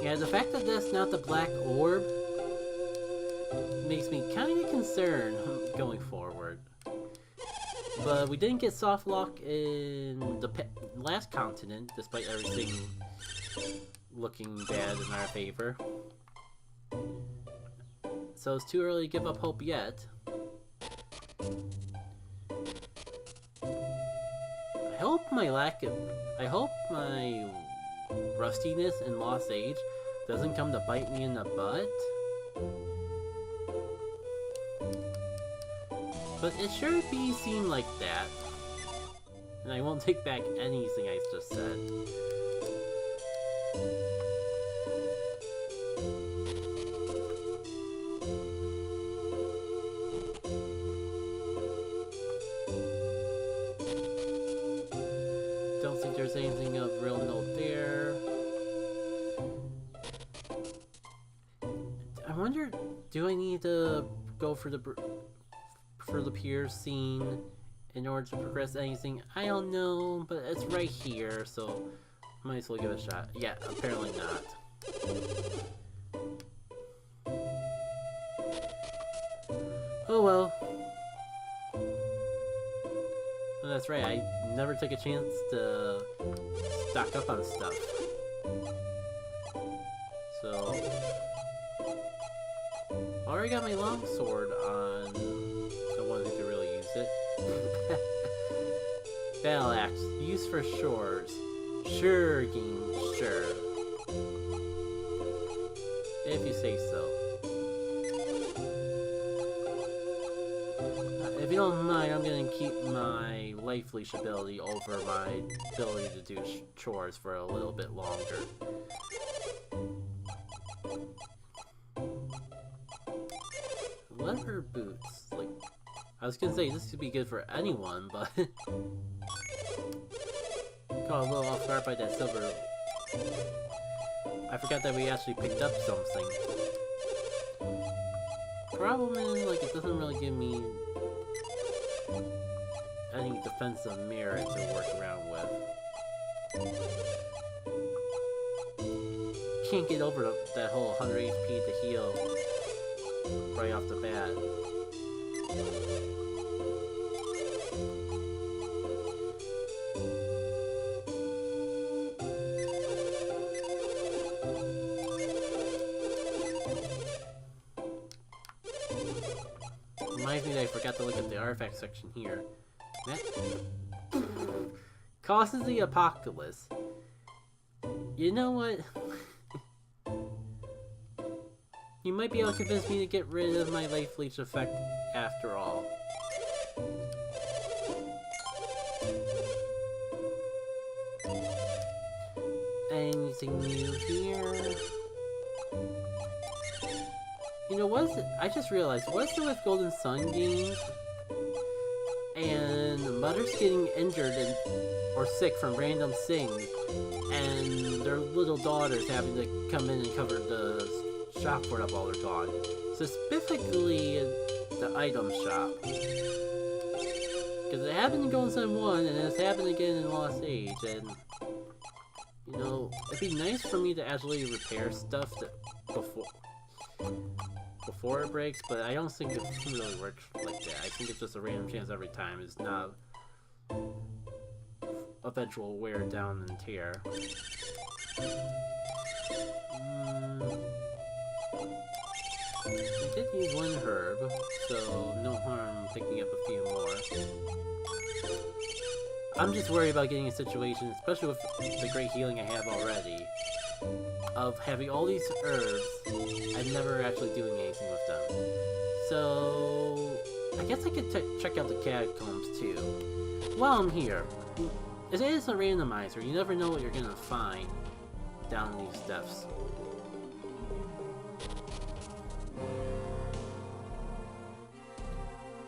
Speaker 1: Yeah, the fact that that's not the black orb makes me kind of concerned going forward. But we didn't get soft lock in the last continent, despite everything looking bad in our favor. So it's too early to give up hope yet. I hope my rustiness in Lost Age doesn't come to bite me in the butt. But it sure be seem like that. And I won't take back anything I just said. Don't think there's anything of real note there. I wonder, do I need to go for the pier scene in order to progress anything? I don't know, but it's right here, so might as well give it a shot. Yeah, apparently not. Oh well. Oh, that's right, I never took a chance to stock up on stuff. So... I already got my longsword on the one who could really use it. Battle axe, used for shores. Sure, game, sure. If you say so. If you don't mind, I'm gonna keep my life leash ability over my ability to do chores for a little bit longer. Leather boots, like, I was gonna say this could be good for anyone, but got a little off guard by that silver. I forgot that we actually picked up something. Problem is, like, it doesn't really give me any defensive merit to work around with. can't get over that whole 100 HP to heal right off the bat. Reminds me that I forgot to look at the artifact section here. That causes the apocalypse. You know what? You might be able to convince me to get rid of my life leech effect after all. Anything new here? You know, what is it? I just realized, what's it with Golden Sun games? And Madra's getting injured or sick from random things, and their little daughters having to come in and cover the shop for up while they're gone. Specifically, the item shop. Because it happened in Golden Sun 1, and it's happened again in Lost Age, and you know, it'd be nice for me to actually repair stuff before it breaks, but I don't think it really works like that. I think it's just a random chance every time. It's not eventual wear down and tear. I did use one herb, so no harm picking up a few more. I'm just worried about getting a situation, especially with the great healing I have already, of having all these herbs and never actually doing anything with them. So I guess I could check out the catacombs too. While I'm here, it is a randomizer. You never know what you're gonna find down these depths.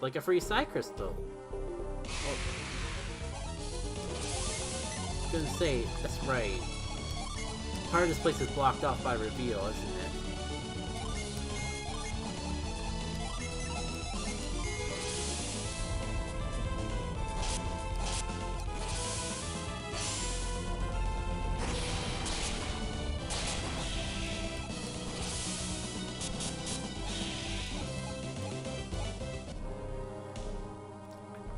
Speaker 1: Like a free side crystal. Well, I was gonna say, that's right. Part of this place is blocked off by reveal, isn't it?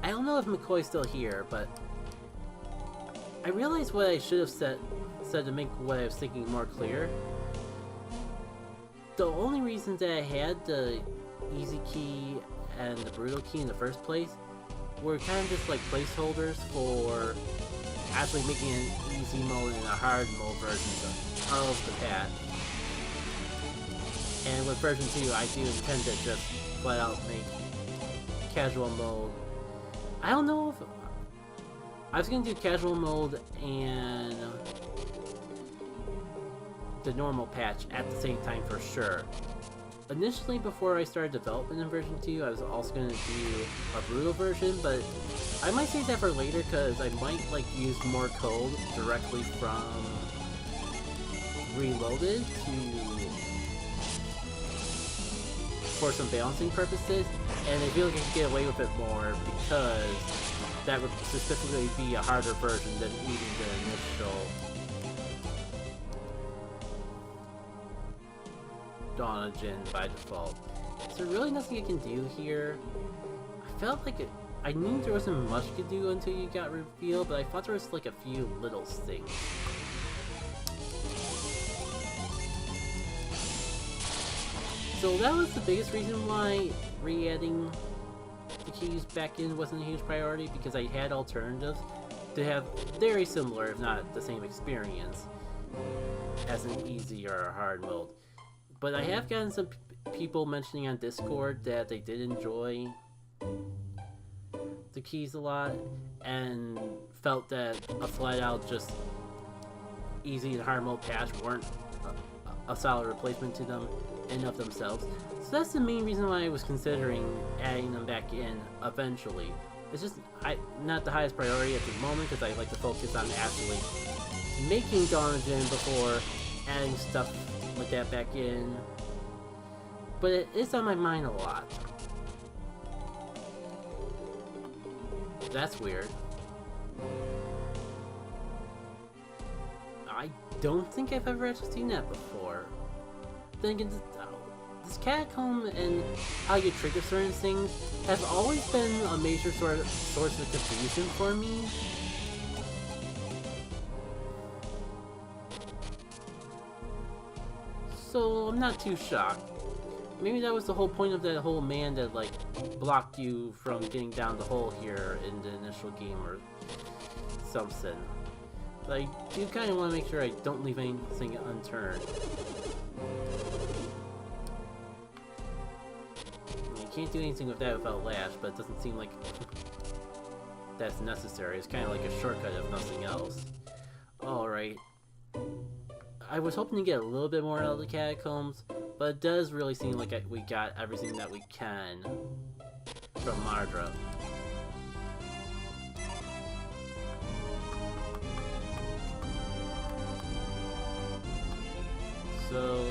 Speaker 1: I don't know if McCoy's still here, but I realized what I should have said to make what I was thinking more clear. The only reason that I had the easy key and the brutal key in the first place were kind of just like placeholders for actually making an easy mode and a hard mode version of the patch. And with version 2, I do intend to just flat out make casual mode. I don't know if I was gonna do casual mode and the normal patch at the same time for sure. Initially, before I started development in version 2, I was also gonna do a brutal version, but I might save that for later because I might like use more code directly from Reloaded for some balancing purposes, and I feel like I can get away with it more because that would specifically be a harder version than even the initial Donagen by default. Is there really nothing I can do here? I felt like I knew there wasn't much to do until you got revealed, but I thought there was like a few little things. So that was the biggest reason why re-adding the keys back in wasn't a huge priority, because I had alternatives to have very similar, if not the same experience as an easy or a hard mode. But I have gotten some people mentioning on Discord that they did enjoy the keys a lot and felt that a flat out just easy and hard mode patch weren't a solid replacement to them in of themselves. So that's the main reason why I was considering adding them back in eventually. It's just not the highest priority at the moment because I like to focus on actually making Donagen before adding stuff like that back in. But it is on my mind a lot. That's weird. I don't think I've ever actually seen that before. Then again, this catacomb and how you trigger certain things has always been a major source of confusion for me. So I'm not too shocked. Maybe that was the whole point of that whole man that like blocked you from getting down the hole here in the initial game or something. But I do kind of want to make sure I don't leave anything unturned. You can't do anything with that without Lash, but it doesn't seem like that's necessary. It's kind of like a shortcut if nothing else. Alright. I was hoping to get a little bit more out of the catacombs, but it does really seem like we got everything that we can from Madra. So...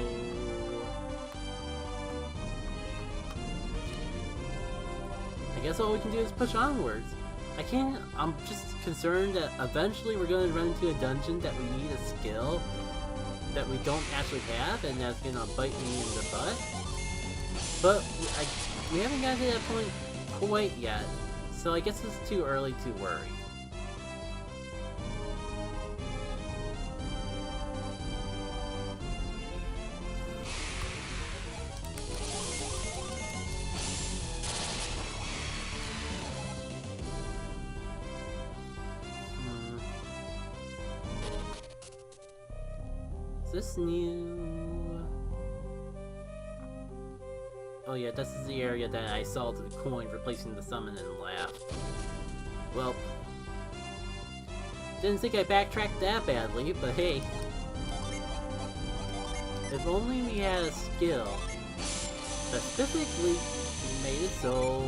Speaker 1: I guess all we can do is push onwards. I'm just concerned that eventually we're going to run into a dungeon that we need a skill that we don't actually have, and that's gonna bite me in the butt. But we haven't gotten to that point quite yet, so I guess it's too early to worry. This new... Oh yeah, this is the area that I saw the coin replacing the summon and laughed. Well, didn't think I backtracked that badly, but hey. If only we had a skill that specifically made it so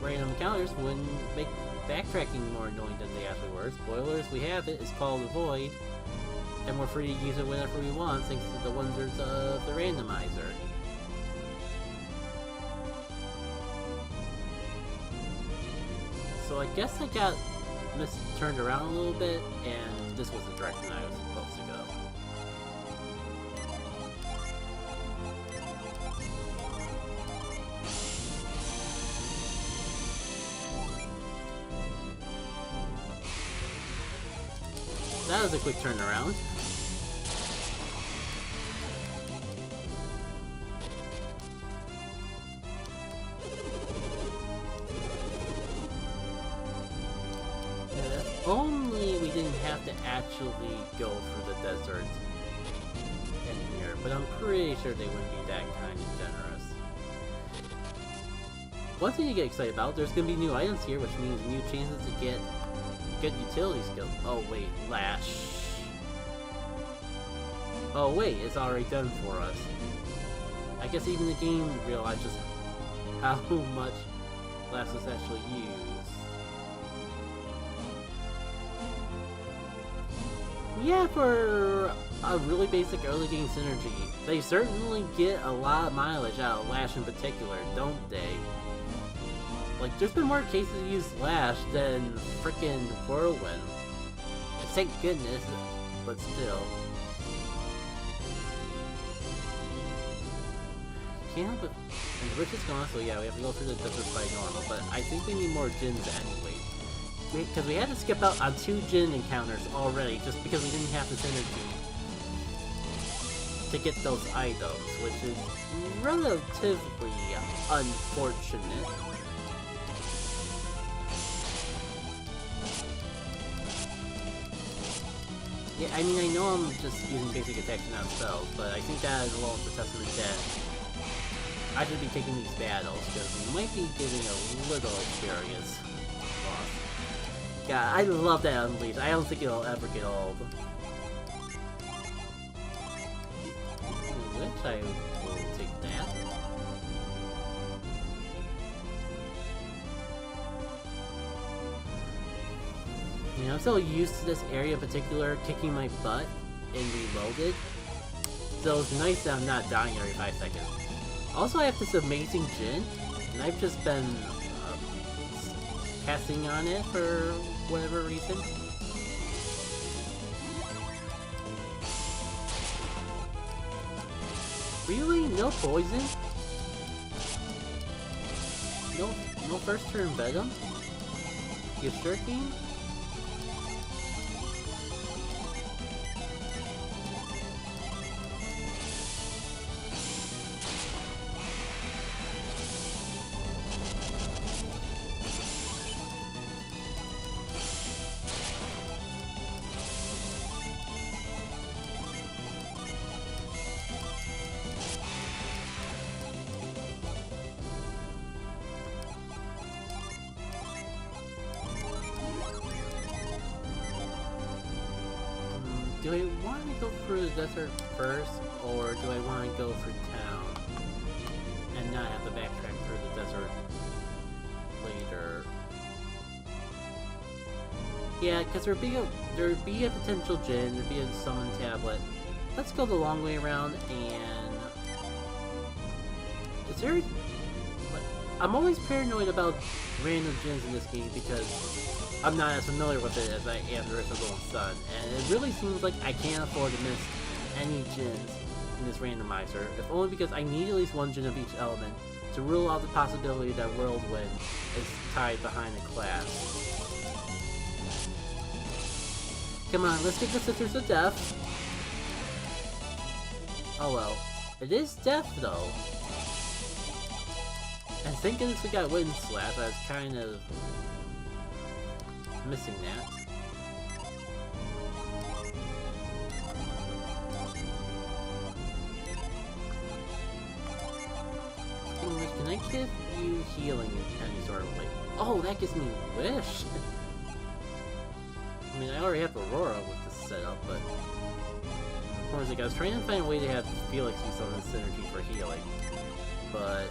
Speaker 1: random encounters wouldn't make backtracking more annoying than they actually were. Spoilers, we have it, it's called the Void. And we're free to use it whenever we want, thanks to the wonders of the randomizer. So I guess I got turned around a little bit, and this was the direction I was supposed to go. That was a quick turnaround. If only we didn't have to actually go for the desert in here, but I'm pretty sure they wouldn't be that kind and generous. One thing to get excited about, there's going to be new items here, which means new chances to get good utility skills. Oh wait, Lash. Oh wait, it's already done for us. I guess even the game realized just how much Lash is actually used. Yeah, for a really basic early game synergy, they certainly get a lot of mileage out of Lash in particular, don't they? Like, there's been more cases to use Lash than frickin' Whirlwind. Thank goodness, but still. Can't help it. And Rich is gone, so yeah, we have to go through the desert by normal, but I think we need more Djinns anyway. Because we had to skip out on 2 Djinn encounters already, just because we didn't have the synergy to get those items, which is relatively unfortunate. Yeah, I mean, I know I'm just using basic attacks and not spells, but I think that is a little testament that I should be taking these battles, because we might be getting a little experience lost. God, I love that Unleash. I don't think it'll ever get old. Which I will take that. You know, I'm so used to this area in particular kicking my butt and reloaded, so it's nice that I'm not dying every 5 seconds. Also, I have this amazing Djinn, and I've just been casting on it for whatever reason. Really? No poison? No first turn Venom? You sure, game? Do I want to go for the desert first, or do I want to go for town and not have to backtrack through the desert later? Yeah, because there'd be a potential Djinn, there'd be a summon tablet. Let's go the long way around, and is there? I'm always paranoid about random Djinns in this game because I'm not as familiar with it as I am the rest of the Golden Sun, and it really seems like I can't afford to miss any Djinns in this randomizer, if only because I need at least one Djinn of each element to rule out the possibility that Whirlwind is tied behind a class. Come on, let's get the Sisters of Death. Oh well. It is death though. And thank goodness we got Wind Slash. I was kind of missing that. Can I give you healing in any sort of way? Oh, that gives me Wish! I mean, I already have Aurora with this setup, but of course, like, I was trying to find a way to have Felix use some of this synergy for healing, but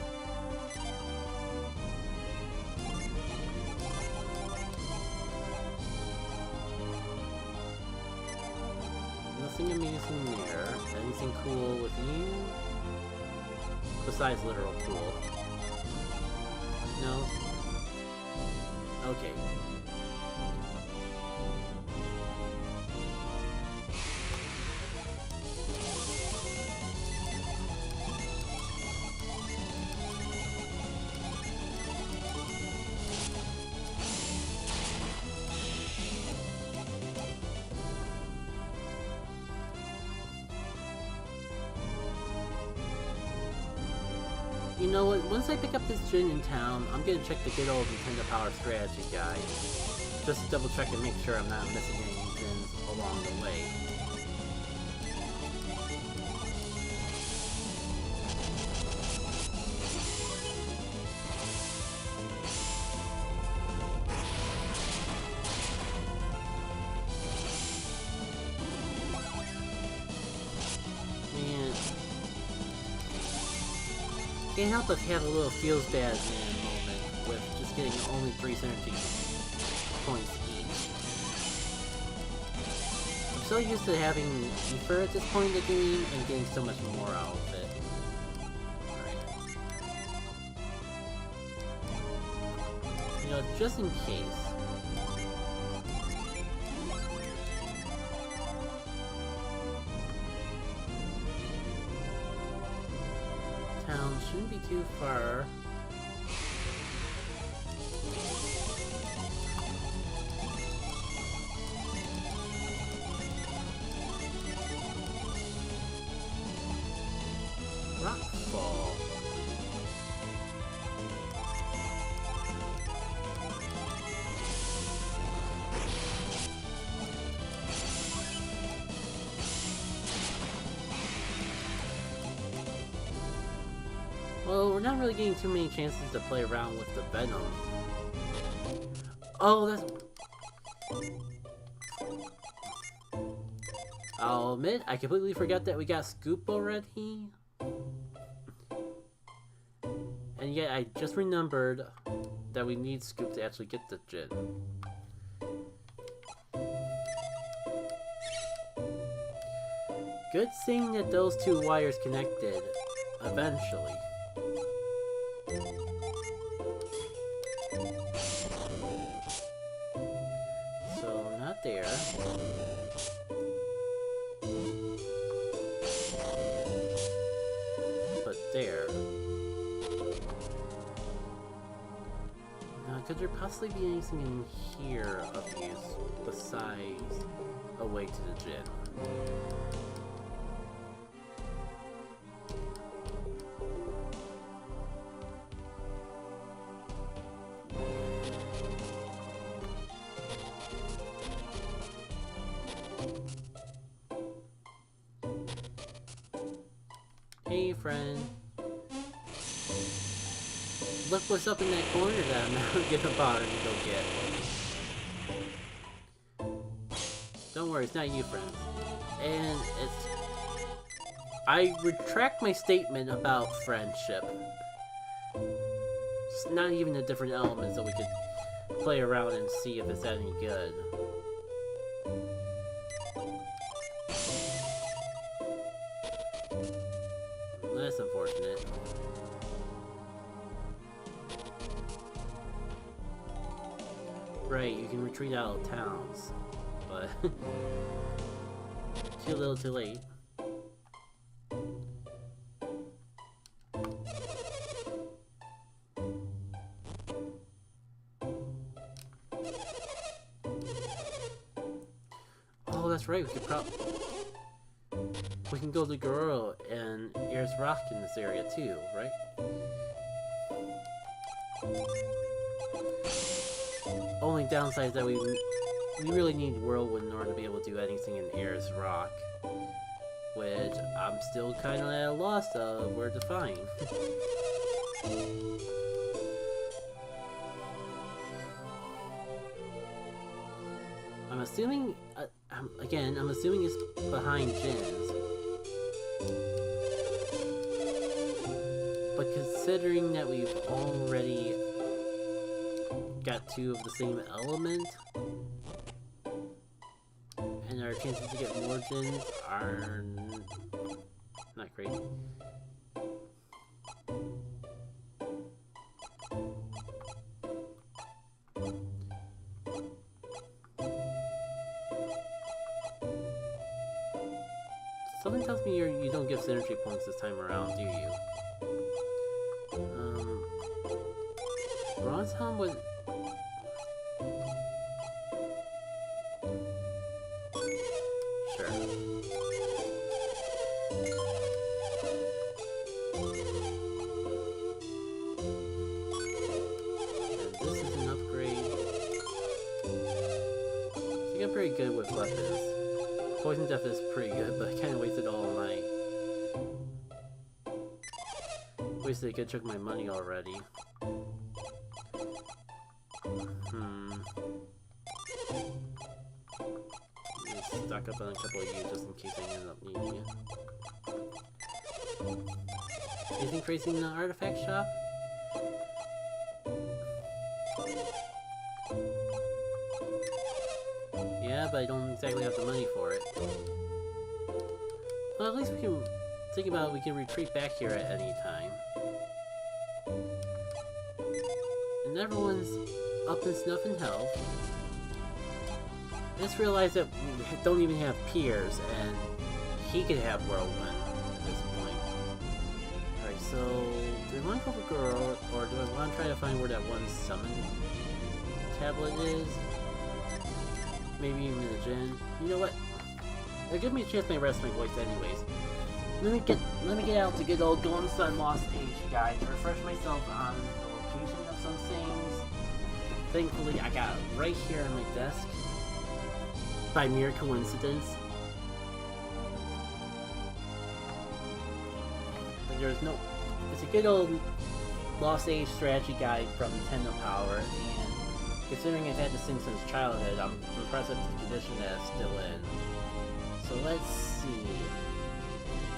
Speaker 1: nothing amazing there. Anything cool with you? Besides literal cool. No? Okay. You know what, once I pick up this Djinn in town, I'm gonna check the good old Nintendo Power Strategy guide. Just to double check and make sure I'm not missing any Djinns along the way. Can't help but have a little feels bad man moment with just getting only 3 synergy points each. I'm so used to having Ether at this point in the game and getting so much more out of it. Alright. You know, just in case. Town shouldn't be too far. Rockfall. Well, we're not really getting too many chances to play around with the Venom. Oh, that's... I'll admit, I completely forgot that we got Scoop already. And yet, I just remembered that we need Scoop to actually get the Djinn. Good thing that those 2 wires connected eventually. So, not there. could there possibly be anything in here of use besides a way to the gym? Hey, friend. Look what's up in that corner that I'm not gonna bother to go get. Don't worry, it's not you, friend. And it's... I retract my statement about friendship. It's not even the different elements that we could play around and see if it's any good. That's unfortunate. Right, you can retreat out of towns, but too little too late. Oh, that's right, we can go to Goro and Ayers Rock in this area too, right? Only downside is that we really need Whirlwind in order to be able to do anything in Ayers Rock, which I'm still kind of at a loss of where to find. I'm assuming, again, I'm assuming it's behind Jin's. But considering that we've already got two of the same element, and our chances to get more Jins are not great. Something tells me you don't give synergy points this time around, do you? Bronze Helm would... Sure. And this is an upgrade. I think I'm pretty good with weapons. Poison Death is pretty good, but I kinda wasted all of my... Wasted a good chunk of my money already. Stock up on a couple of you just in case I end up needing you. Anything crazy in the artifact shop? Yeah, but I don't exactly have the money for it. Well, at least we can think about it, we can retreat back here at any time. And everyone's up in snuff and health. I just realized that we don't even have Piers, and he could have Whirlwind at this point. Alright, so do I want to go for Girl, or do I want to try to find where that one summon tablet is? Maybe even in the gym. You know what? It'll give me a chance to rest my voice anyways. Let me get out to good old Golden Sun Lost Age guide to refresh myself on the location of some things. Thankfully, I got it right here on my desk. By mere coincidence. Like there's no... It's a good old Lost Age strategy guide from Nintendo Power, and considering I've had this thing since childhood, I'm impressed at the condition that it's still in. So let's see...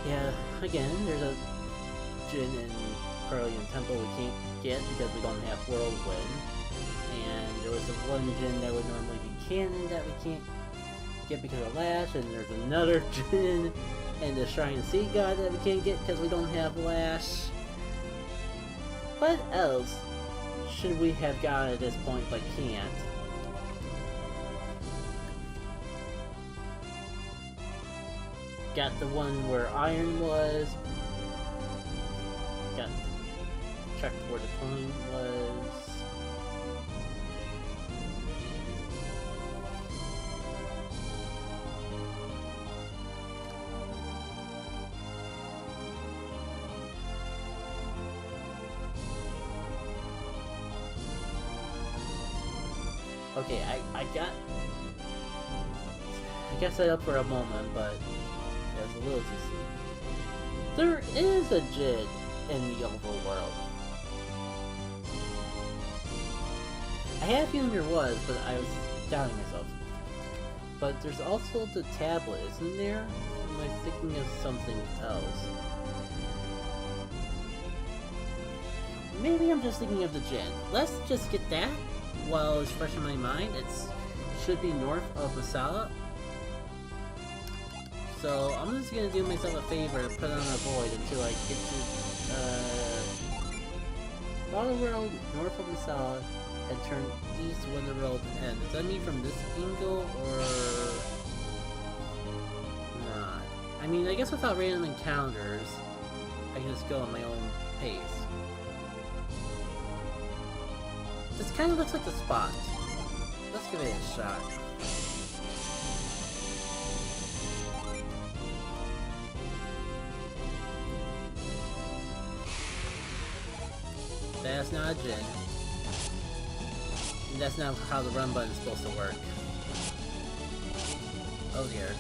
Speaker 1: Yeah, again, there's a Jin in Caerleon Temple we can't get because we don't have Whirlwind. And there was the one Jin that would normally be canon that we can't get because of Lash, and there's another Jin and the Shrine of Sea God that we can't get because we don't have Lash. What else should we have got at this point but can't? Got the one where Iron was. Got checked where the coin was. Okay, I got set up for a moment, but it was a little too soon. There is a Jin in the overworld. I had a feeling there was, but I was doubting myself. But there's also the tablet, isn't there? Or am I thinking of something else? Maybe I'm just thinking of the Jin. Let's just get that while it's fresh in my mind. It should be north of Masala. So I'm just gonna do myself a favor and put on a void until I get to Bottom World north of Masala and turn east when the road ends. Does that mean from this angle or not? I mean, I guess without random encounters, I can just go on my own pace. This kind of looks like the spot. Let's give it a shot. That's not a Jin. And that's not how the run button is supposed to work. Oh dear.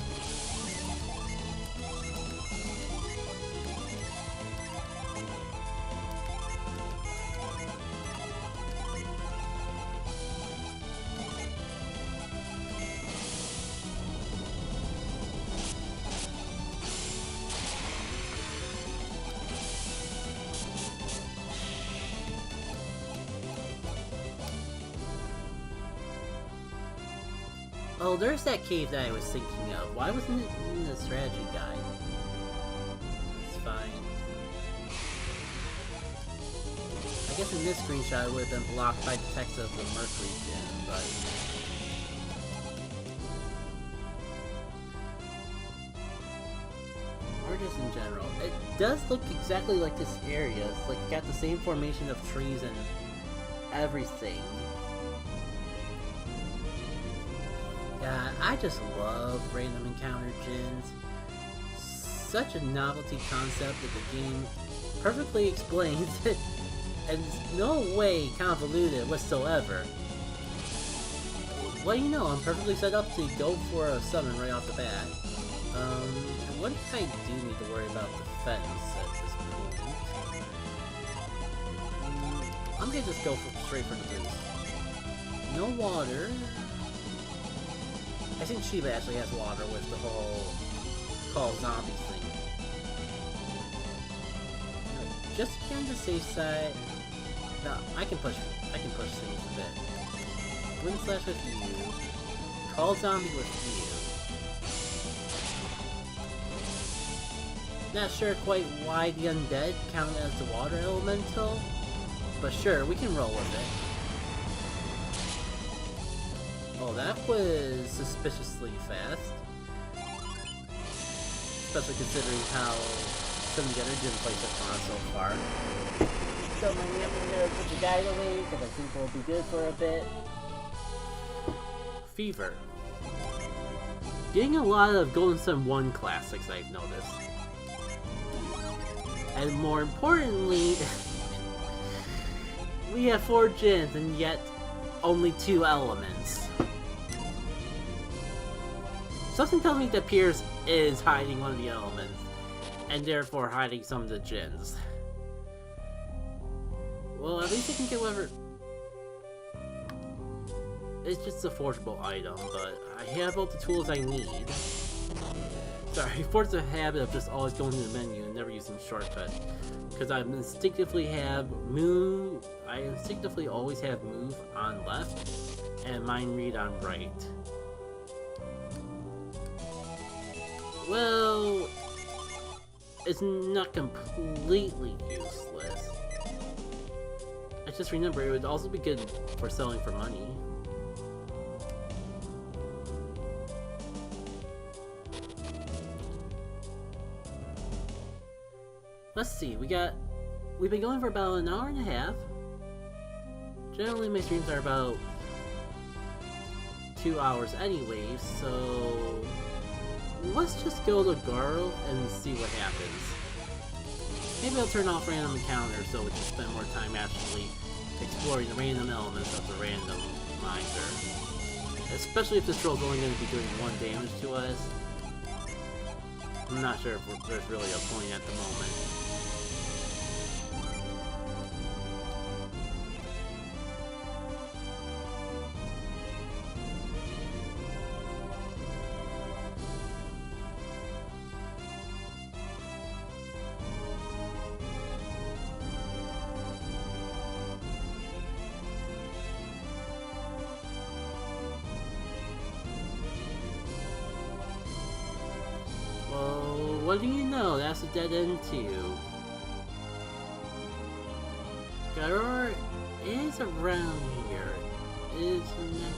Speaker 1: Oh, there's that cave that I was thinking of. Why wasn't it in the strategy guide? It's fine. I guess in this screenshot it would have been blocked by the text of the Mercury Gym, but... or just in general. It does look exactly like this area. It's like got the same formation of trees and everything. Yeah, I just love random encounter Jins. Such a novelty concept that the game perfectly explains it, and it's no way convoluted whatsoever. Well, you know, I'm perfectly set up to go for a summon right off the bat. What if I do need to worry about defense at this point? I'm gonna just go straight for the boost. No water. I think Shiba actually has water with the whole call zombies thing. Just to get on the safe side. No, I can push things a bit. Wind Slash with you. Call zombie with you. Not sure quite why the undead count as the water elemental, but sure, we can roll with it. Oh, that was suspiciously fast. Especially considering how some of the other gym plays have gone so far. So maybe I'm gonna put the guide away, because I think we'll be good for a bit. Fever. Getting a lot of Golden Sun 1 classics, I've noticed. And more importantly, we have 4 gyms and yet only 2 elements. Something tells me that Pierce is hiding one of the elements, and therefore hiding some of the gyms. Well, at least I can get whatever... It's just a forgeable item, but I have all the tools I need. Sorry, force the habit of just always going to the menu and never using shortcut. Because I instinctively always have move on left, and mind read on right. Well, it's not completely useless. I just remember it would also be good for selling for money. Let's see, we've been going for about an hour and a half. Generally my streams are about 2 hours anyways, so let's just go to Garo and see what happens. Maybe I'll turn off random encounters so we can spend more time actually exploring the random elements of the random Randomizer. Especially if this troll's only going to be doing 1 damage to us. I'm not sure if there's really a point at the moment. What do you know? That's a dead end too. Garor is around here, isn't it?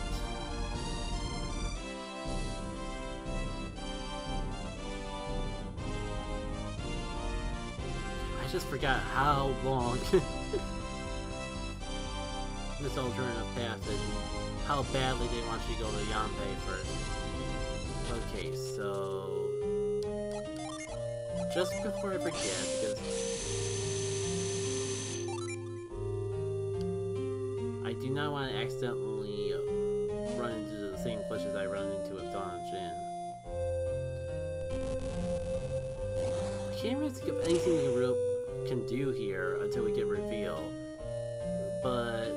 Speaker 1: I just forgot how long this alternative path and how badly they want you to go to Yampi first. Okay, so just before I forget, because I do not want to accidentally run into the same glitches I run into with Dawn Jin. I can't really think of anything we can do here until we get reveal, but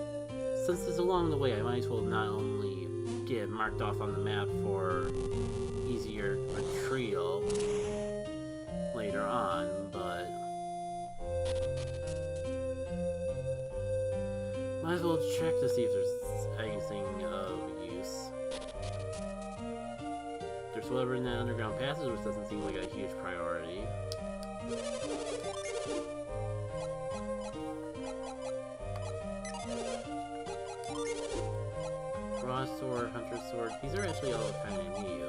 Speaker 1: since it's along the way, I might as well not only get it marked off on the map for easier retrieval later on, but might as well check to see if there's anything of use. There's whatever in that underground passage, which doesn't seem like a huge priority. Broadsword, Hunter's Sword, these are actually all kind of new.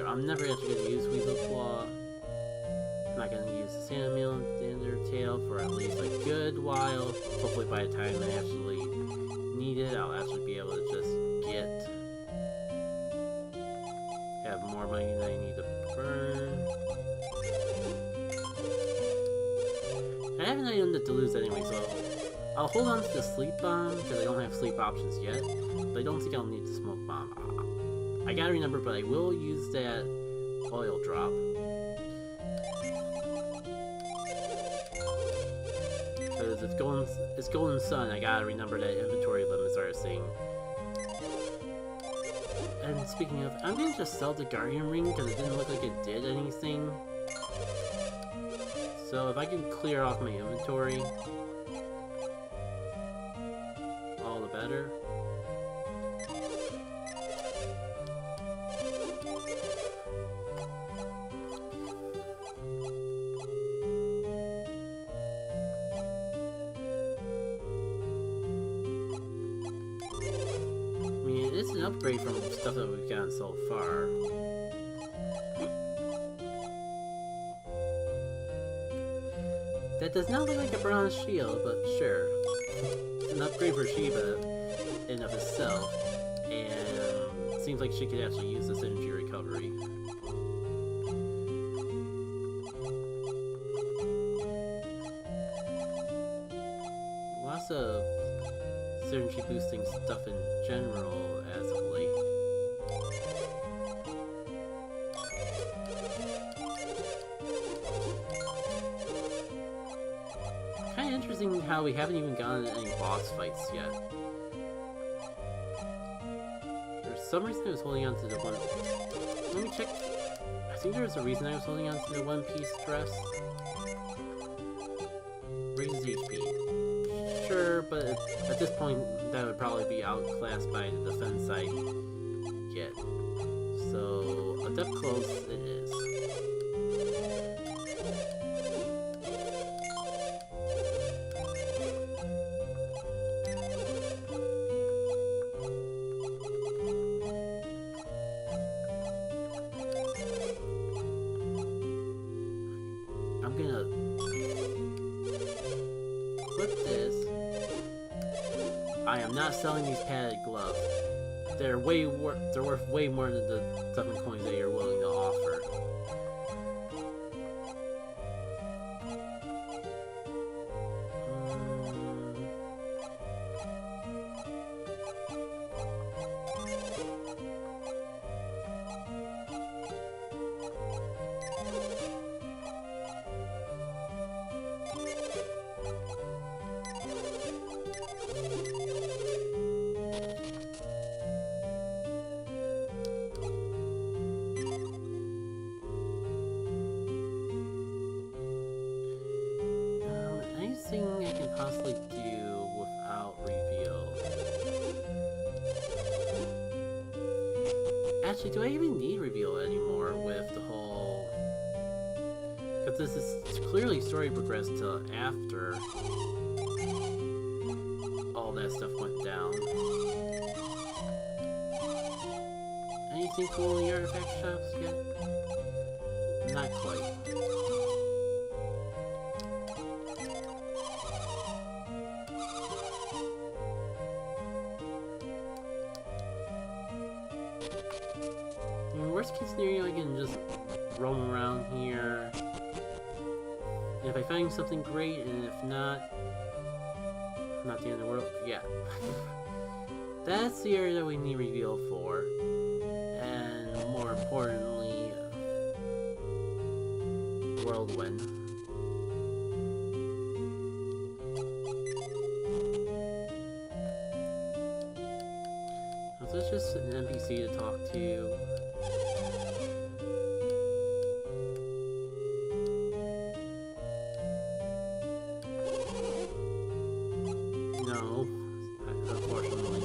Speaker 1: I'm never actually going to use Weasel Claw. I'm not going to use the Salamander Tail for at least a good while. Hopefully by the time I actually need it, I'll actually be able to just have more money than I need to burn. I have an item to lose anyway, so I'll hold on to the Sleep Bomb, because I don't have sleep options yet, but I don't think I'll need the Smoke Bomb. I gotta remember, but I will use that oil drop. Because it's Golden Sun, I gotta remember that inventory limits are a thing. And speaking of, I'm gonna just sell the Guardian Ring because it didn't look like it did anything. So if I can clear off my inventory, all the better. It's an upgrade from stuff that we've gotten so far. That does not look like a bronze shield, but sure. It's an upgrade for Shiba in of itself, and it seems like she could actually use this energy recovery. Lots of synergy boosting stuff in general as of late. Kinda interesting how we haven't even gotten any boss fights yet. For some reason I was holding on to the one... Let me check. I think there was a reason I was holding on to the One Piece dress. Raises HP. Sure, but at this point, that would probably be outclassed by the defense I get. So, Adept Close it is. I'm gonna clip this. I am not selling these padded gloves. They're worth way more than the 7 coins that you're willing to offer. Actually, do I even need reveal anymore with the whole... Because this is clearly story progressed till after all that stuff went down. Anything cool in the artifact shops yet? Not quite. Worst case scenario, I can just roam around here. And if I find something great, and if not the end of the world. Yeah. That's the area that we need reveal for. And more importantly, Whirlwind. So it's just an NPC to talk to. No, unfortunately.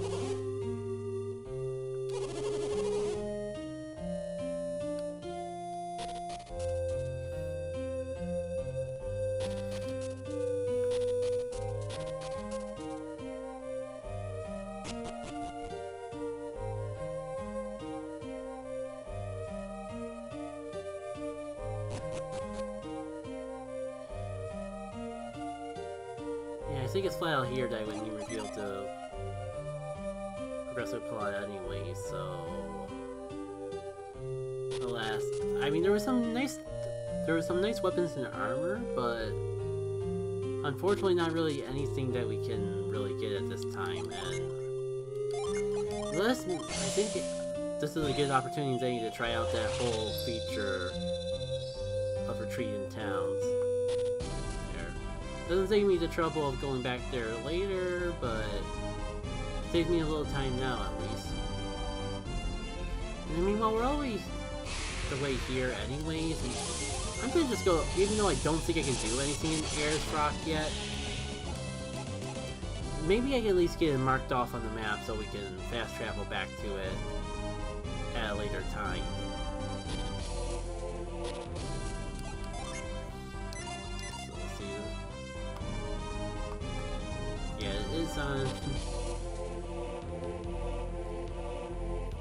Speaker 1: I think it's flat out here that when you revealed the progressive plot anyway, so... Alas, I mean there were some nice weapons and armor, but unfortunately not really anything that we can really get at this time, and I think this is a good opportunity to try out that whole feature of retreat in towns. Doesn't save me the trouble of going back there later, but it saves me a little time now at least. And I mean, while we're always the way here anyways, I'm gonna just go, even though I don't think I can do anything in Ayers Rock yet, maybe I can at least get it marked off on the map so we can fast travel back to it at a later time.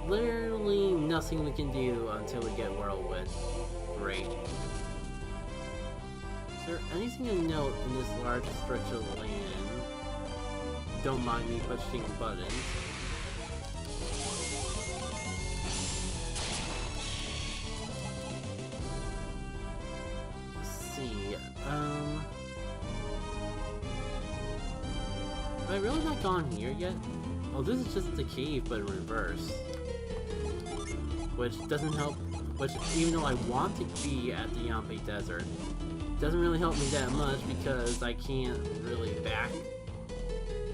Speaker 1: Literally nothing we can do until we get Whirlwind. Great. Is there anything to note in this large stretch of land? Don't mind me pushing buttons. Let's see, have I really not gone here yet? Oh, this is just the cave, but in reverse. Which doesn't help, even though I want to be at the Yampi Desert, doesn't really help me that much because I can't really back.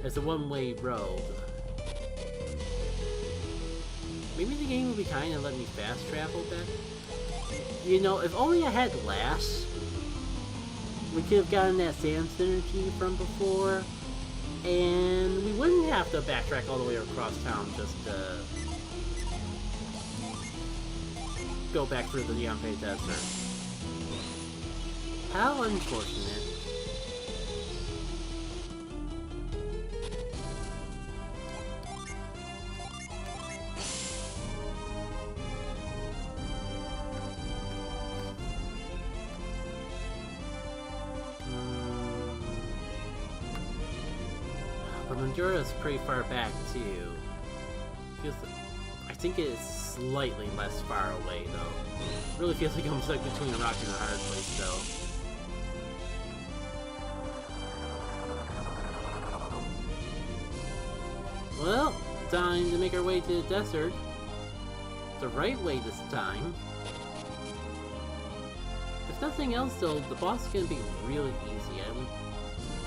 Speaker 1: It's a one-way road. Maybe the game would be kind of let me fast travel back. You know, if only I had Lash, we could have gotten that sand synergy from before. And we wouldn't have to backtrack all the way across town just to go back through the Yampi Desert. How unfortunate. Madura's pretty far back too. I think it is slightly less far away though. Really feels like I'm stuck between a rock and a hard place though. Well, time to make our way to the desert. The right way this time. If nothing else though, the boss is gonna be really easy.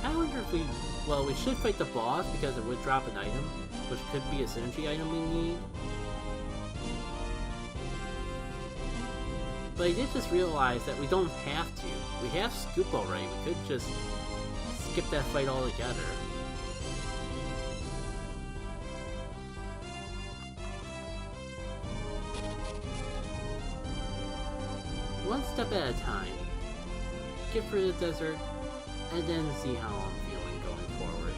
Speaker 1: I wonder if we... Well, we should fight the boss because it would drop an item, which could be a synergy item we need. But I did just realize that we don't have to. We have Scoop already. We could just skip that fight altogether. one step at a time. Get through the desert, and then see how I'm feeling going forward.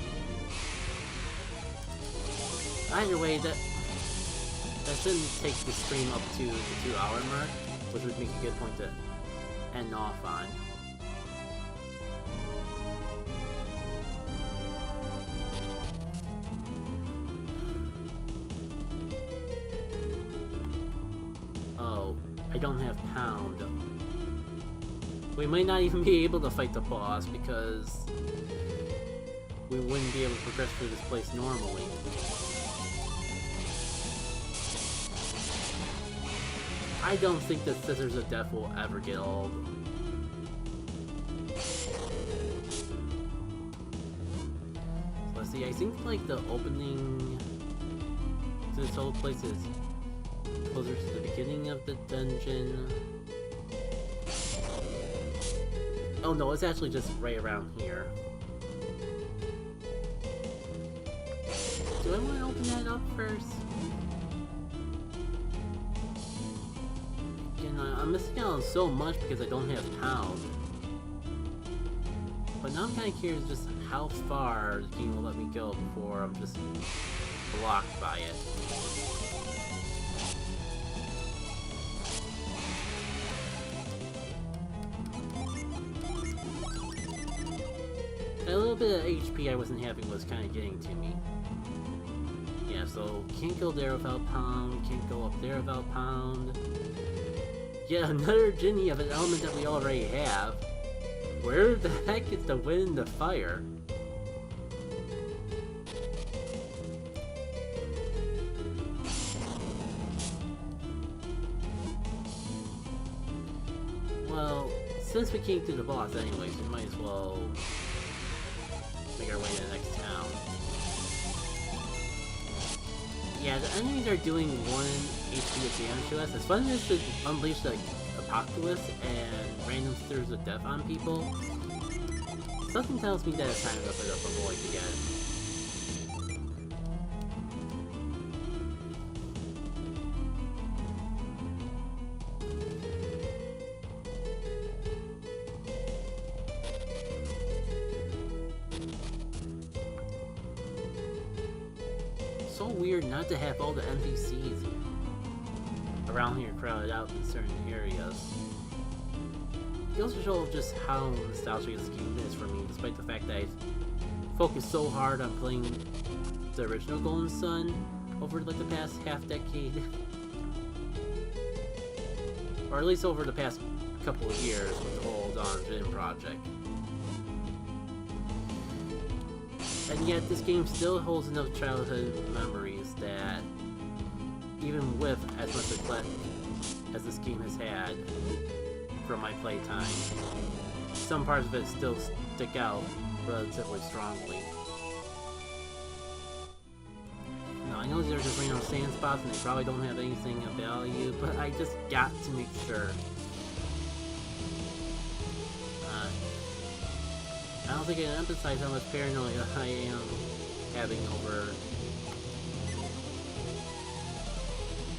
Speaker 1: Either way, that shouldn't take the stream up to the 2-hour mark, which would make a good point to end off on. Oh, I don't have Pound. We might not even be able to fight the boss because we wouldn't be able to progress through this place normally. I don't think the Scissors of Death will ever get old. So let's see, I think like the opening to this whole place is closer to the beginning of the dungeon. Oh no, it's actually just right around here. Do I want to open that up first? Again, I'm missing out on so much because I don't have Pound. But now I'm kind of curious just how far the game will let me go before I'm just blocked by it. A little bit of HP I wasn't having was kind of getting to me. Yeah, so can't go there without Pound, can't go up there without Pound. Yeah, another genie of an element that we already have. Where the heck is the wind and the fire? Well, since we can't do the boss anyways, we might as well make our way to the next town. Yeah, the enemies are doing 1 HP of damage to us. As fun as to unleash like Apocalypse and random Scissors of Death on people, something tells me that it's time to open up a void again. So weird not to have all the NPCs around here crowded out in certain areas. It goes to show just how nostalgic this game is for me, despite the fact that I focused so hard on playing the original Golden Sun over like the past half-decade. Or at least over the past couple of years with the whole Dawn of Jin project. And yet this game still holds enough childhood memories that, even with as much neglect as this game has had from my playtime, some parts of it still stick out relatively strongly. Now I know these are just random sand spots and they probably don't have anything of value, but I just got to make sure. I don't think I can emphasize how much paranoia I am having over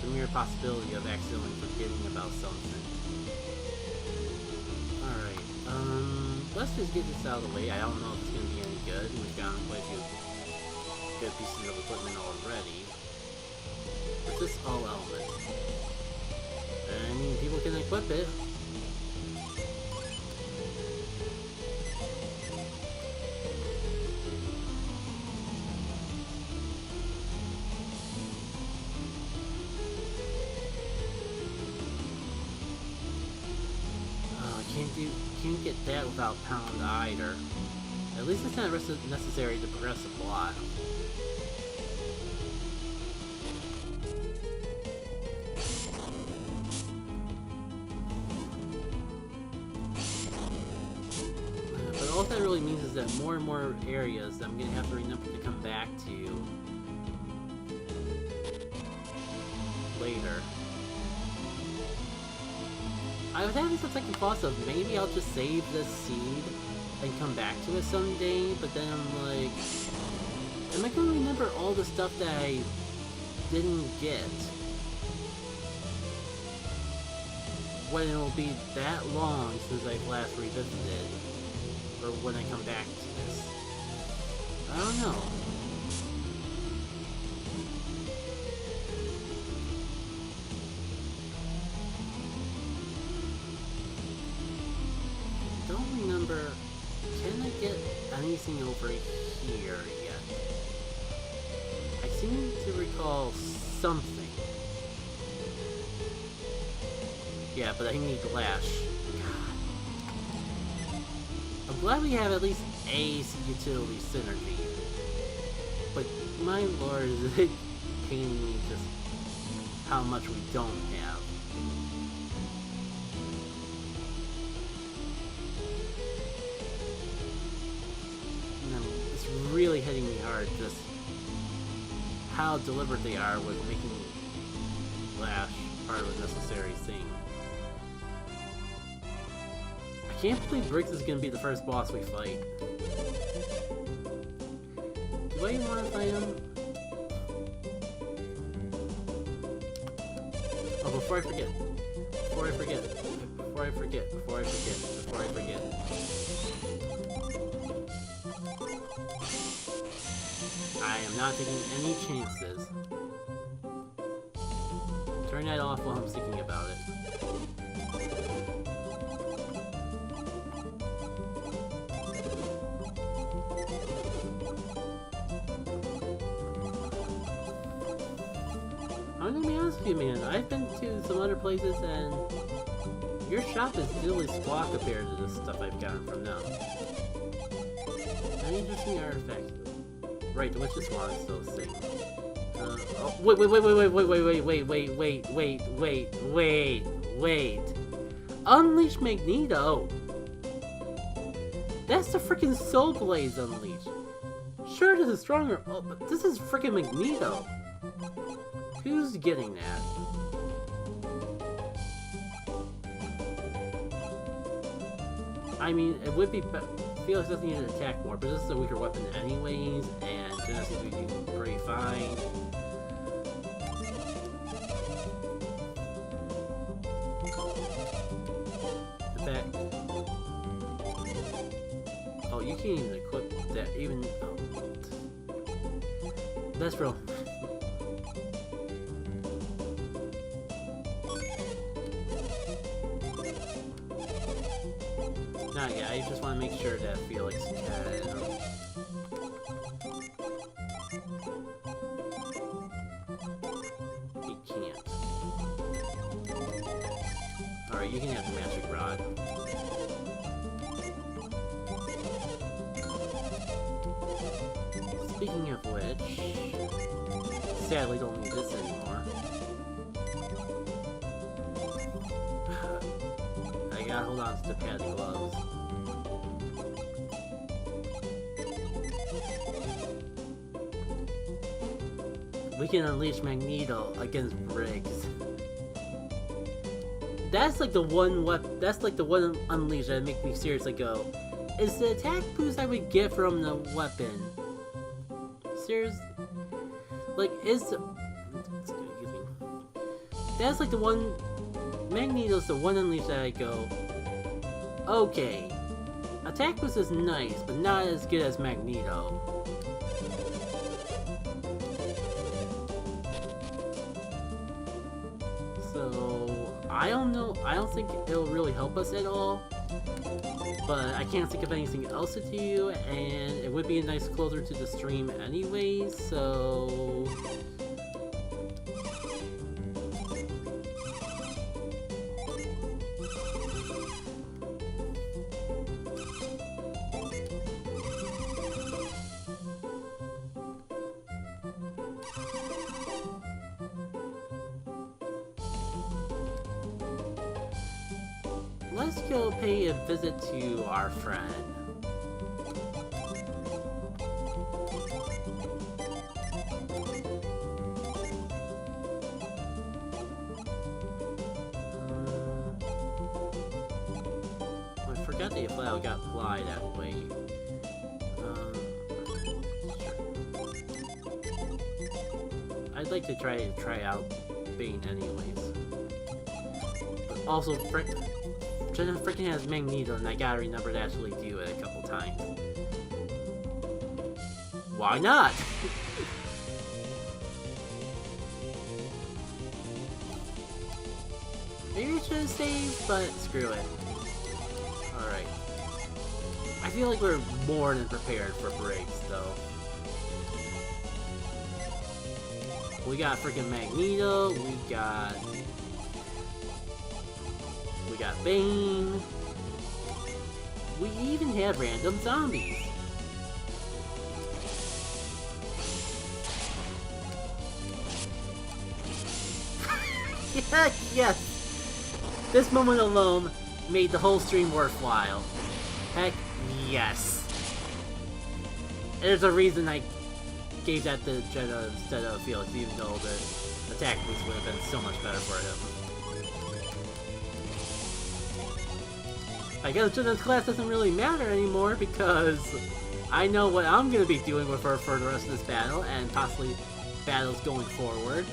Speaker 1: the mere possibility of accidentally forgetting about something. Alright, let's just get this out of the way. I don't know if it's going to be any good. We've gotten quite a few good pieces of equipment already. But this all element. I mean, people can equip it. Can't get that without Pound either. At least it's not necessary to progress the plot. But all that really means is that more and more areas that I'm going to have to remember to come back to later. I was having some second thoughts of maybe I'll just save this seed and come back to it someday, but then I'm like, am I going to remember all the stuff that I didn't get? when it will be that long since I've last revisited, or when I come back to this. I don't know. I don't remember. Can I get anything over here yet? I seem to recall something. Yeah, but I need Lash. God. I'm glad we have at least a utility synergy. But my lord, is it paining me just how much we don't have. And it's really hitting me hard just how deliberate they are with making Lash part of a necessary thing. I can't believe Briggs is gonna be the first boss we fight. Do I even want to fight him? Oh, before I forget. I am not taking any chances. Turn that off while I'm thinking about it. I'm gonna be honest with you, man. I've been to some other places and your shop is really squat compared to the stuff I've gotten from them. An interesting artifact. Right, the Witch's Wand is still the same. Oh, wait. Unleash Magneto! That's the freaking Soul Blaze Unleash! Sure, this is stronger, oh, but this is freaking Magneto! Who's getting that? I mean, it would be Felix doesn't need to attack more, but this is a weaker weapon anyways, and Genesis would do pretty fine. In fact, oh, you can't even equip that, even, oh. That's real. Yeah, I just want to make sure that Felix can... He can't. Alright, you can have the Magic Rod. Speaking of which... Sadly, don't need this anymore. I gotta hold on to the padded gloves. We can unleash Magneto against Briggs. That's like the one unleash that make me seriously go, is the attack boost I would get from the weapon serious? Like, that's like the one, Magneto's the one unleash that I go, okay, attack boost is nice, but not as good as Magneto. So, I don't know, I don't think it'll really help us at all, but I can't think of anything else to do, and it would be a nice closer to the stream anyways, so... Let's go pay a visit to our friend. I forgot the file got applied that way. I'd like to try out Bane anyways. But Also, Jenna freaking has Magneto, and I gotta remember to actually do it a couple times. Why not? Maybe I should have saved, but screw it. Alright. I feel like we're more than prepared for Briggs, though. We got freaking Magneto, we got Bane. We even have random zombies. Yes! This moment alone made the whole stream worthwhile. Heck, yes. There's a reason I gave that to Jenna instead of Felix, even though the attack boost would have been so much better for him. I guess Jenna's class doesn't really matter anymore because I know what I'm going to be doing with her for the rest of this battle and possibly battles going forward.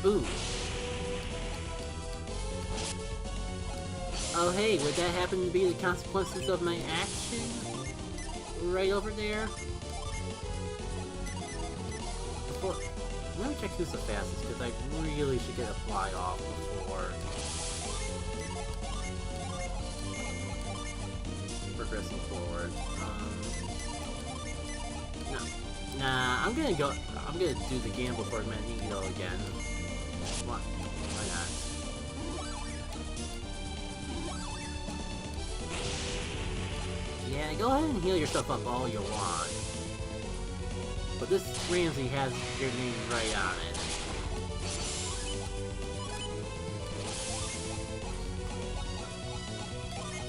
Speaker 1: Ooh. Oh hey, would that happen to be the consequences of my action? Right over there? Let me check who's the fastest, because I really should get a fly off before progressing forward. No. Nah, I'm gonna do the gamble for Magneto again. Why not? Yeah, go ahead and heal yourself up all you want. But this Ramsey has your name right on it.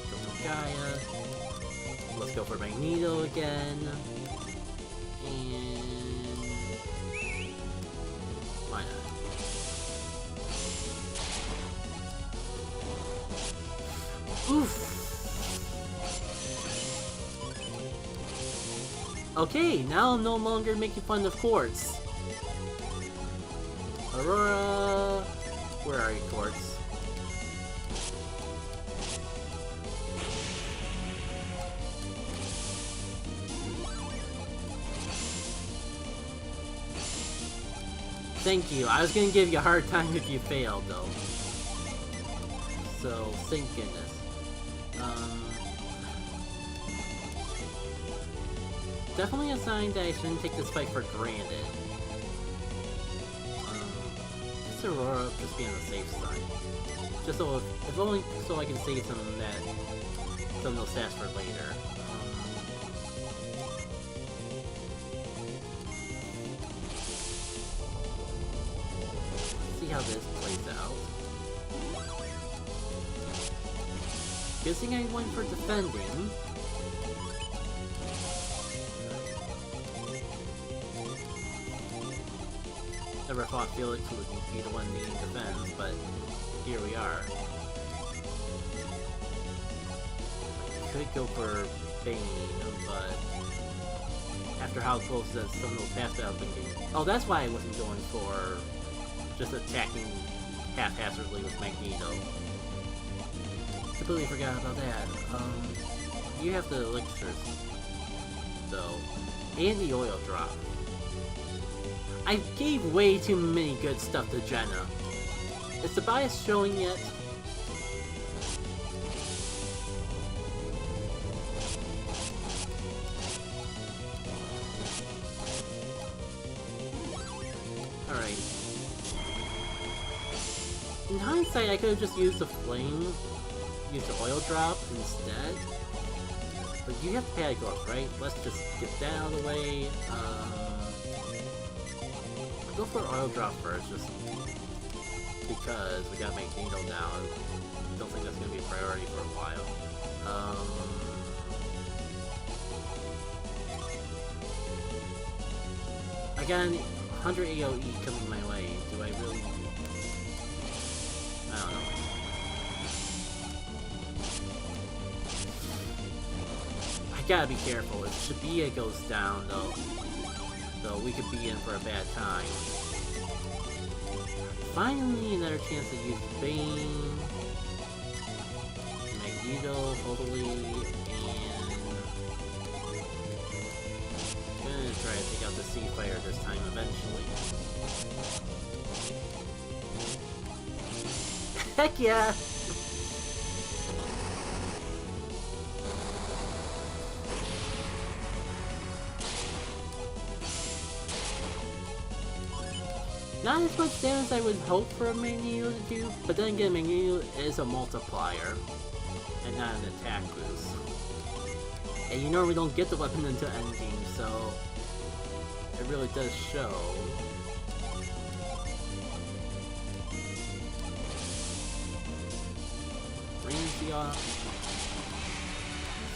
Speaker 1: Go for Gaia. Let's go for Magneto again. And... why not? Oof! Okay, now I'm no longer making fun of Quartz. Aurora... where are you, Quartz? Thank you. I was gonna give you a hard time if you failed, though. So, thank goodness. Definitely a sign that I shouldn't take this fight for granted. It's Aurora just being on the safe side. Just so, if only so I can save some of those stats for later. See how this plays out. Guessing I went for defending. Never thought Felix would be the one needing defense, but here we are. I could go for Bane, but after how close that some of those paths that I've been getting... oh, that's why I wasn't going for just attacking haphazardly with Magneto. Completely forgot about that. You have the elixirs, though, and the oil drop. I gave way too many good stuff to Jenna. Is the bias showing yet? Alright. In hindsight, I could have just used the flame, used the oil drop instead. But you have the pad glove, right? Let's just get that out of the way. Go for oil drop first, just because we got Magneto now. I don't think that's gonna be a priority for a while. I got an 100 AoE coming my way. Do I really? I don't know. gotta be careful. If Shibuya goes down, though, we could be in for a bad time. Finally, another chance to use Bane, Magneto, hopefully, and I'm gonna try to take out the Sea Fire this time eventually. Heck yeah! Not as much damage as I would hope for a Magneto to do, but then again, Magneto is a multiplier, and not an attack boost. And you normally don't get the weapon until endgame, so it really does show.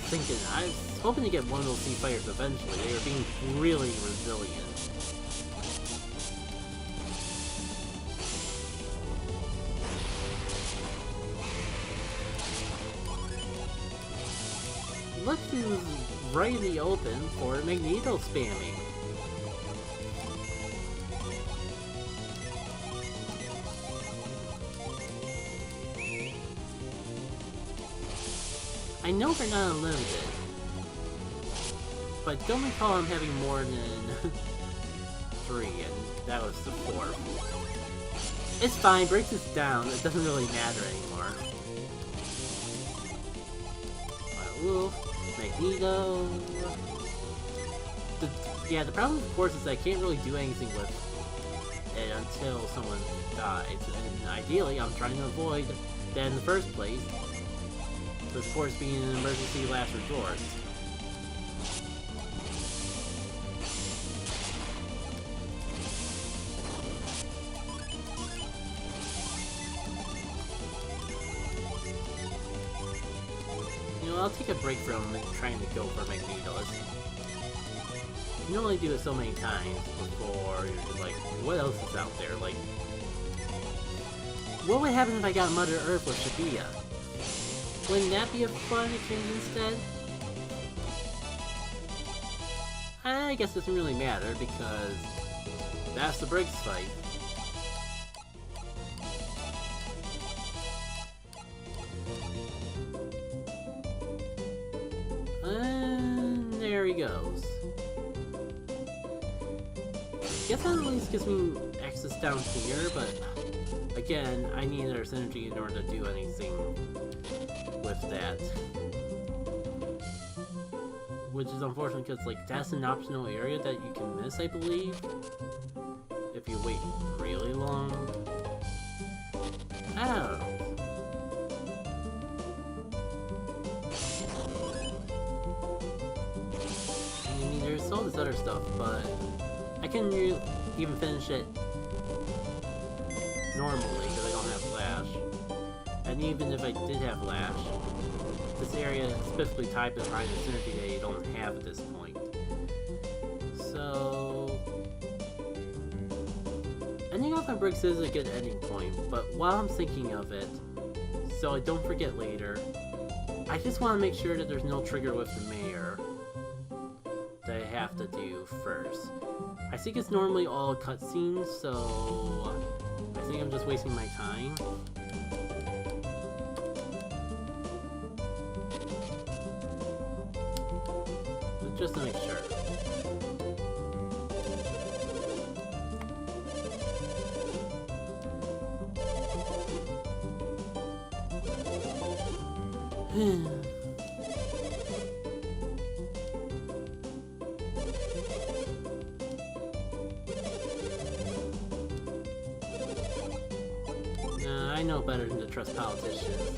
Speaker 1: Thinking, I was hoping to get one of those Sea Fires eventually. They were being really resilient. Look who's right in the open for Magneto spamming. I know they're not unlimited, but don't recall I'm having more than 3, and that was the 4th. It's fine, Briggs is down, it doesn't really matter anymore. Wolf, Magneto... The problem of course is I can't really do anything with it until someone dies, and ideally I'm trying to avoid that in the first place. Of course, being an emergency last resort. You know, I'll take a break from trying to go for Magneto. You can only do it so many times before you're just like, what else is out there? Like, what would happen if I got Mother Earth with Shibuya? Wouldn't that be a fun exchange instead? I guess it doesn't really matter because that's the Briggs fight. And there he goes. Guess that at least gives me access down here, but again, I need another synergy in order to do anything with that. Which is unfortunate because, like, that's an optional area that you can miss, I believe. If you wait really long. I don't know. I mean, there's all this other stuff, but I couldn't even finish it normally because I don't have Flash. And even if I did have Lash, this area is specifically tied to the kind of synergy that you don't have at this point. So... ending off on Briggs is a good ending point, but while I'm thinking of it, so I don't forget later, I just want to make sure that there's no trigger with the mayor that I have to do first. I think it's normally all cutscenes, so I think I'm just wasting my time. Just to make sure. I know better than to trust politicians.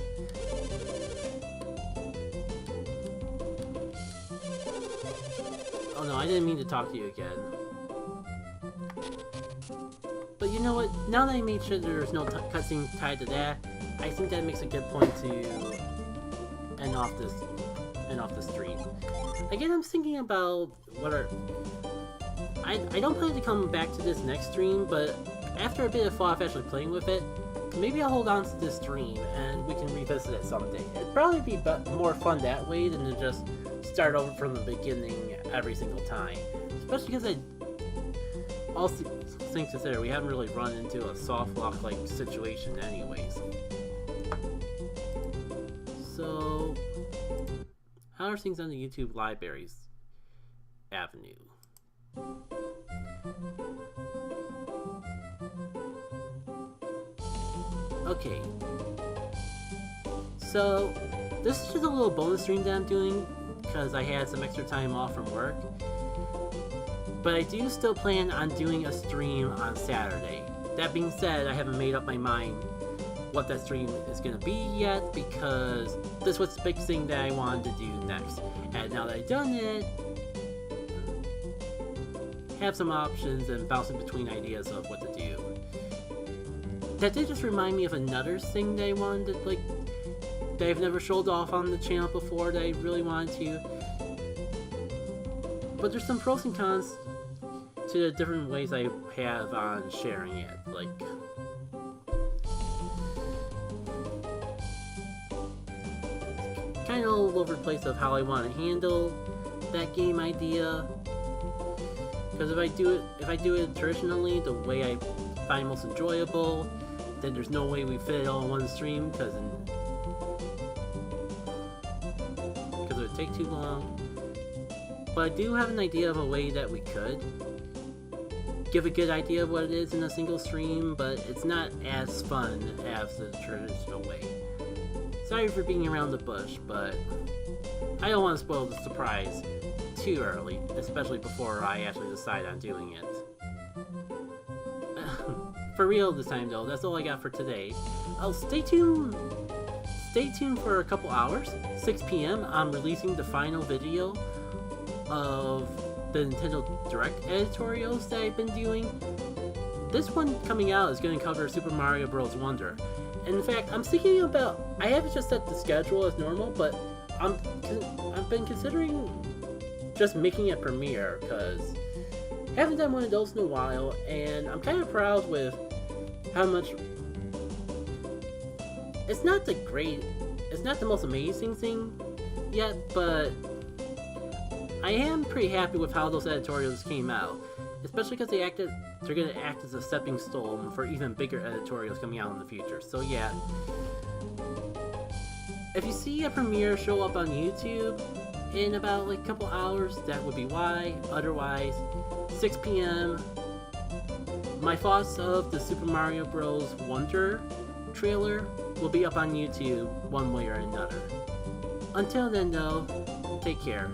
Speaker 1: Oh no, I didn't mean to talk to you again. But you know what? Now that I made sure there's no cutscene tied to that, I think that makes a good point to end off the stream. Again, I'm thinking about what are... I don't plan to come back to this next stream, but after a bit of thought of actually playing with it, maybe I'll hold on to this stream and we can revisit it someday. It'd probably be more fun that way than to just start over from the beginning every single time. Especially because all things considered, we haven't really run into a soft lock like situation anyways. So, how are things on the YouTube libraries avenue? Okay, so this is just a little bonus stream that I'm doing because I had some extra time off from work, but I do still plan on doing a stream on Saturday. That being said, I haven't made up my mind what that stream is going to be yet because this was the big thing that I wanted to do next, and now that I've done it, have some options and bouncing between ideas of what to do. That did just remind me of another thing that I wanted to, like, that I've never showed off on the channel before that I really wanted to. But there's some pros and cons to the different ways I have on sharing it. Like, kind of all over the place of how I want to handle that game idea. Because if I do it traditionally, the way I find most enjoyable, then there's no way we fit it all in one stream because it would take too long. But I do have an idea of a way that we could give a good idea of what it is in a single stream, but it's not as fun as the traditional way. Sorry for being around the bush, but I don't want to spoil the surprise too early, especially before I actually decide on doing it. For real this time though, that's all I got for today. Stay tuned for a couple hours. 6 p.m. I'm releasing the final video of the Nintendo Direct editorials that I've been doing. This one coming out is going to cover Super Mario Bros. Wonder. And in fact, I'm thinking about, I haven't just set the schedule as normal, but I've been considering just making it premiere, because I haven't done one of those in a while, and I'm kind of proud with how much... It's not the most amazing thing yet, but I am pretty happy with how those editorials came out. Especially because they're going to act as a stepping stone for even bigger editorials coming out in the future. So yeah, if you see a premiere show up on YouTube in about like a couple hours, that would be why. Otherwise, 6 p.m. my thoughts of the Super Mario Bros. Wonder trailer will be up on YouTube one way or another. Until then though, take care.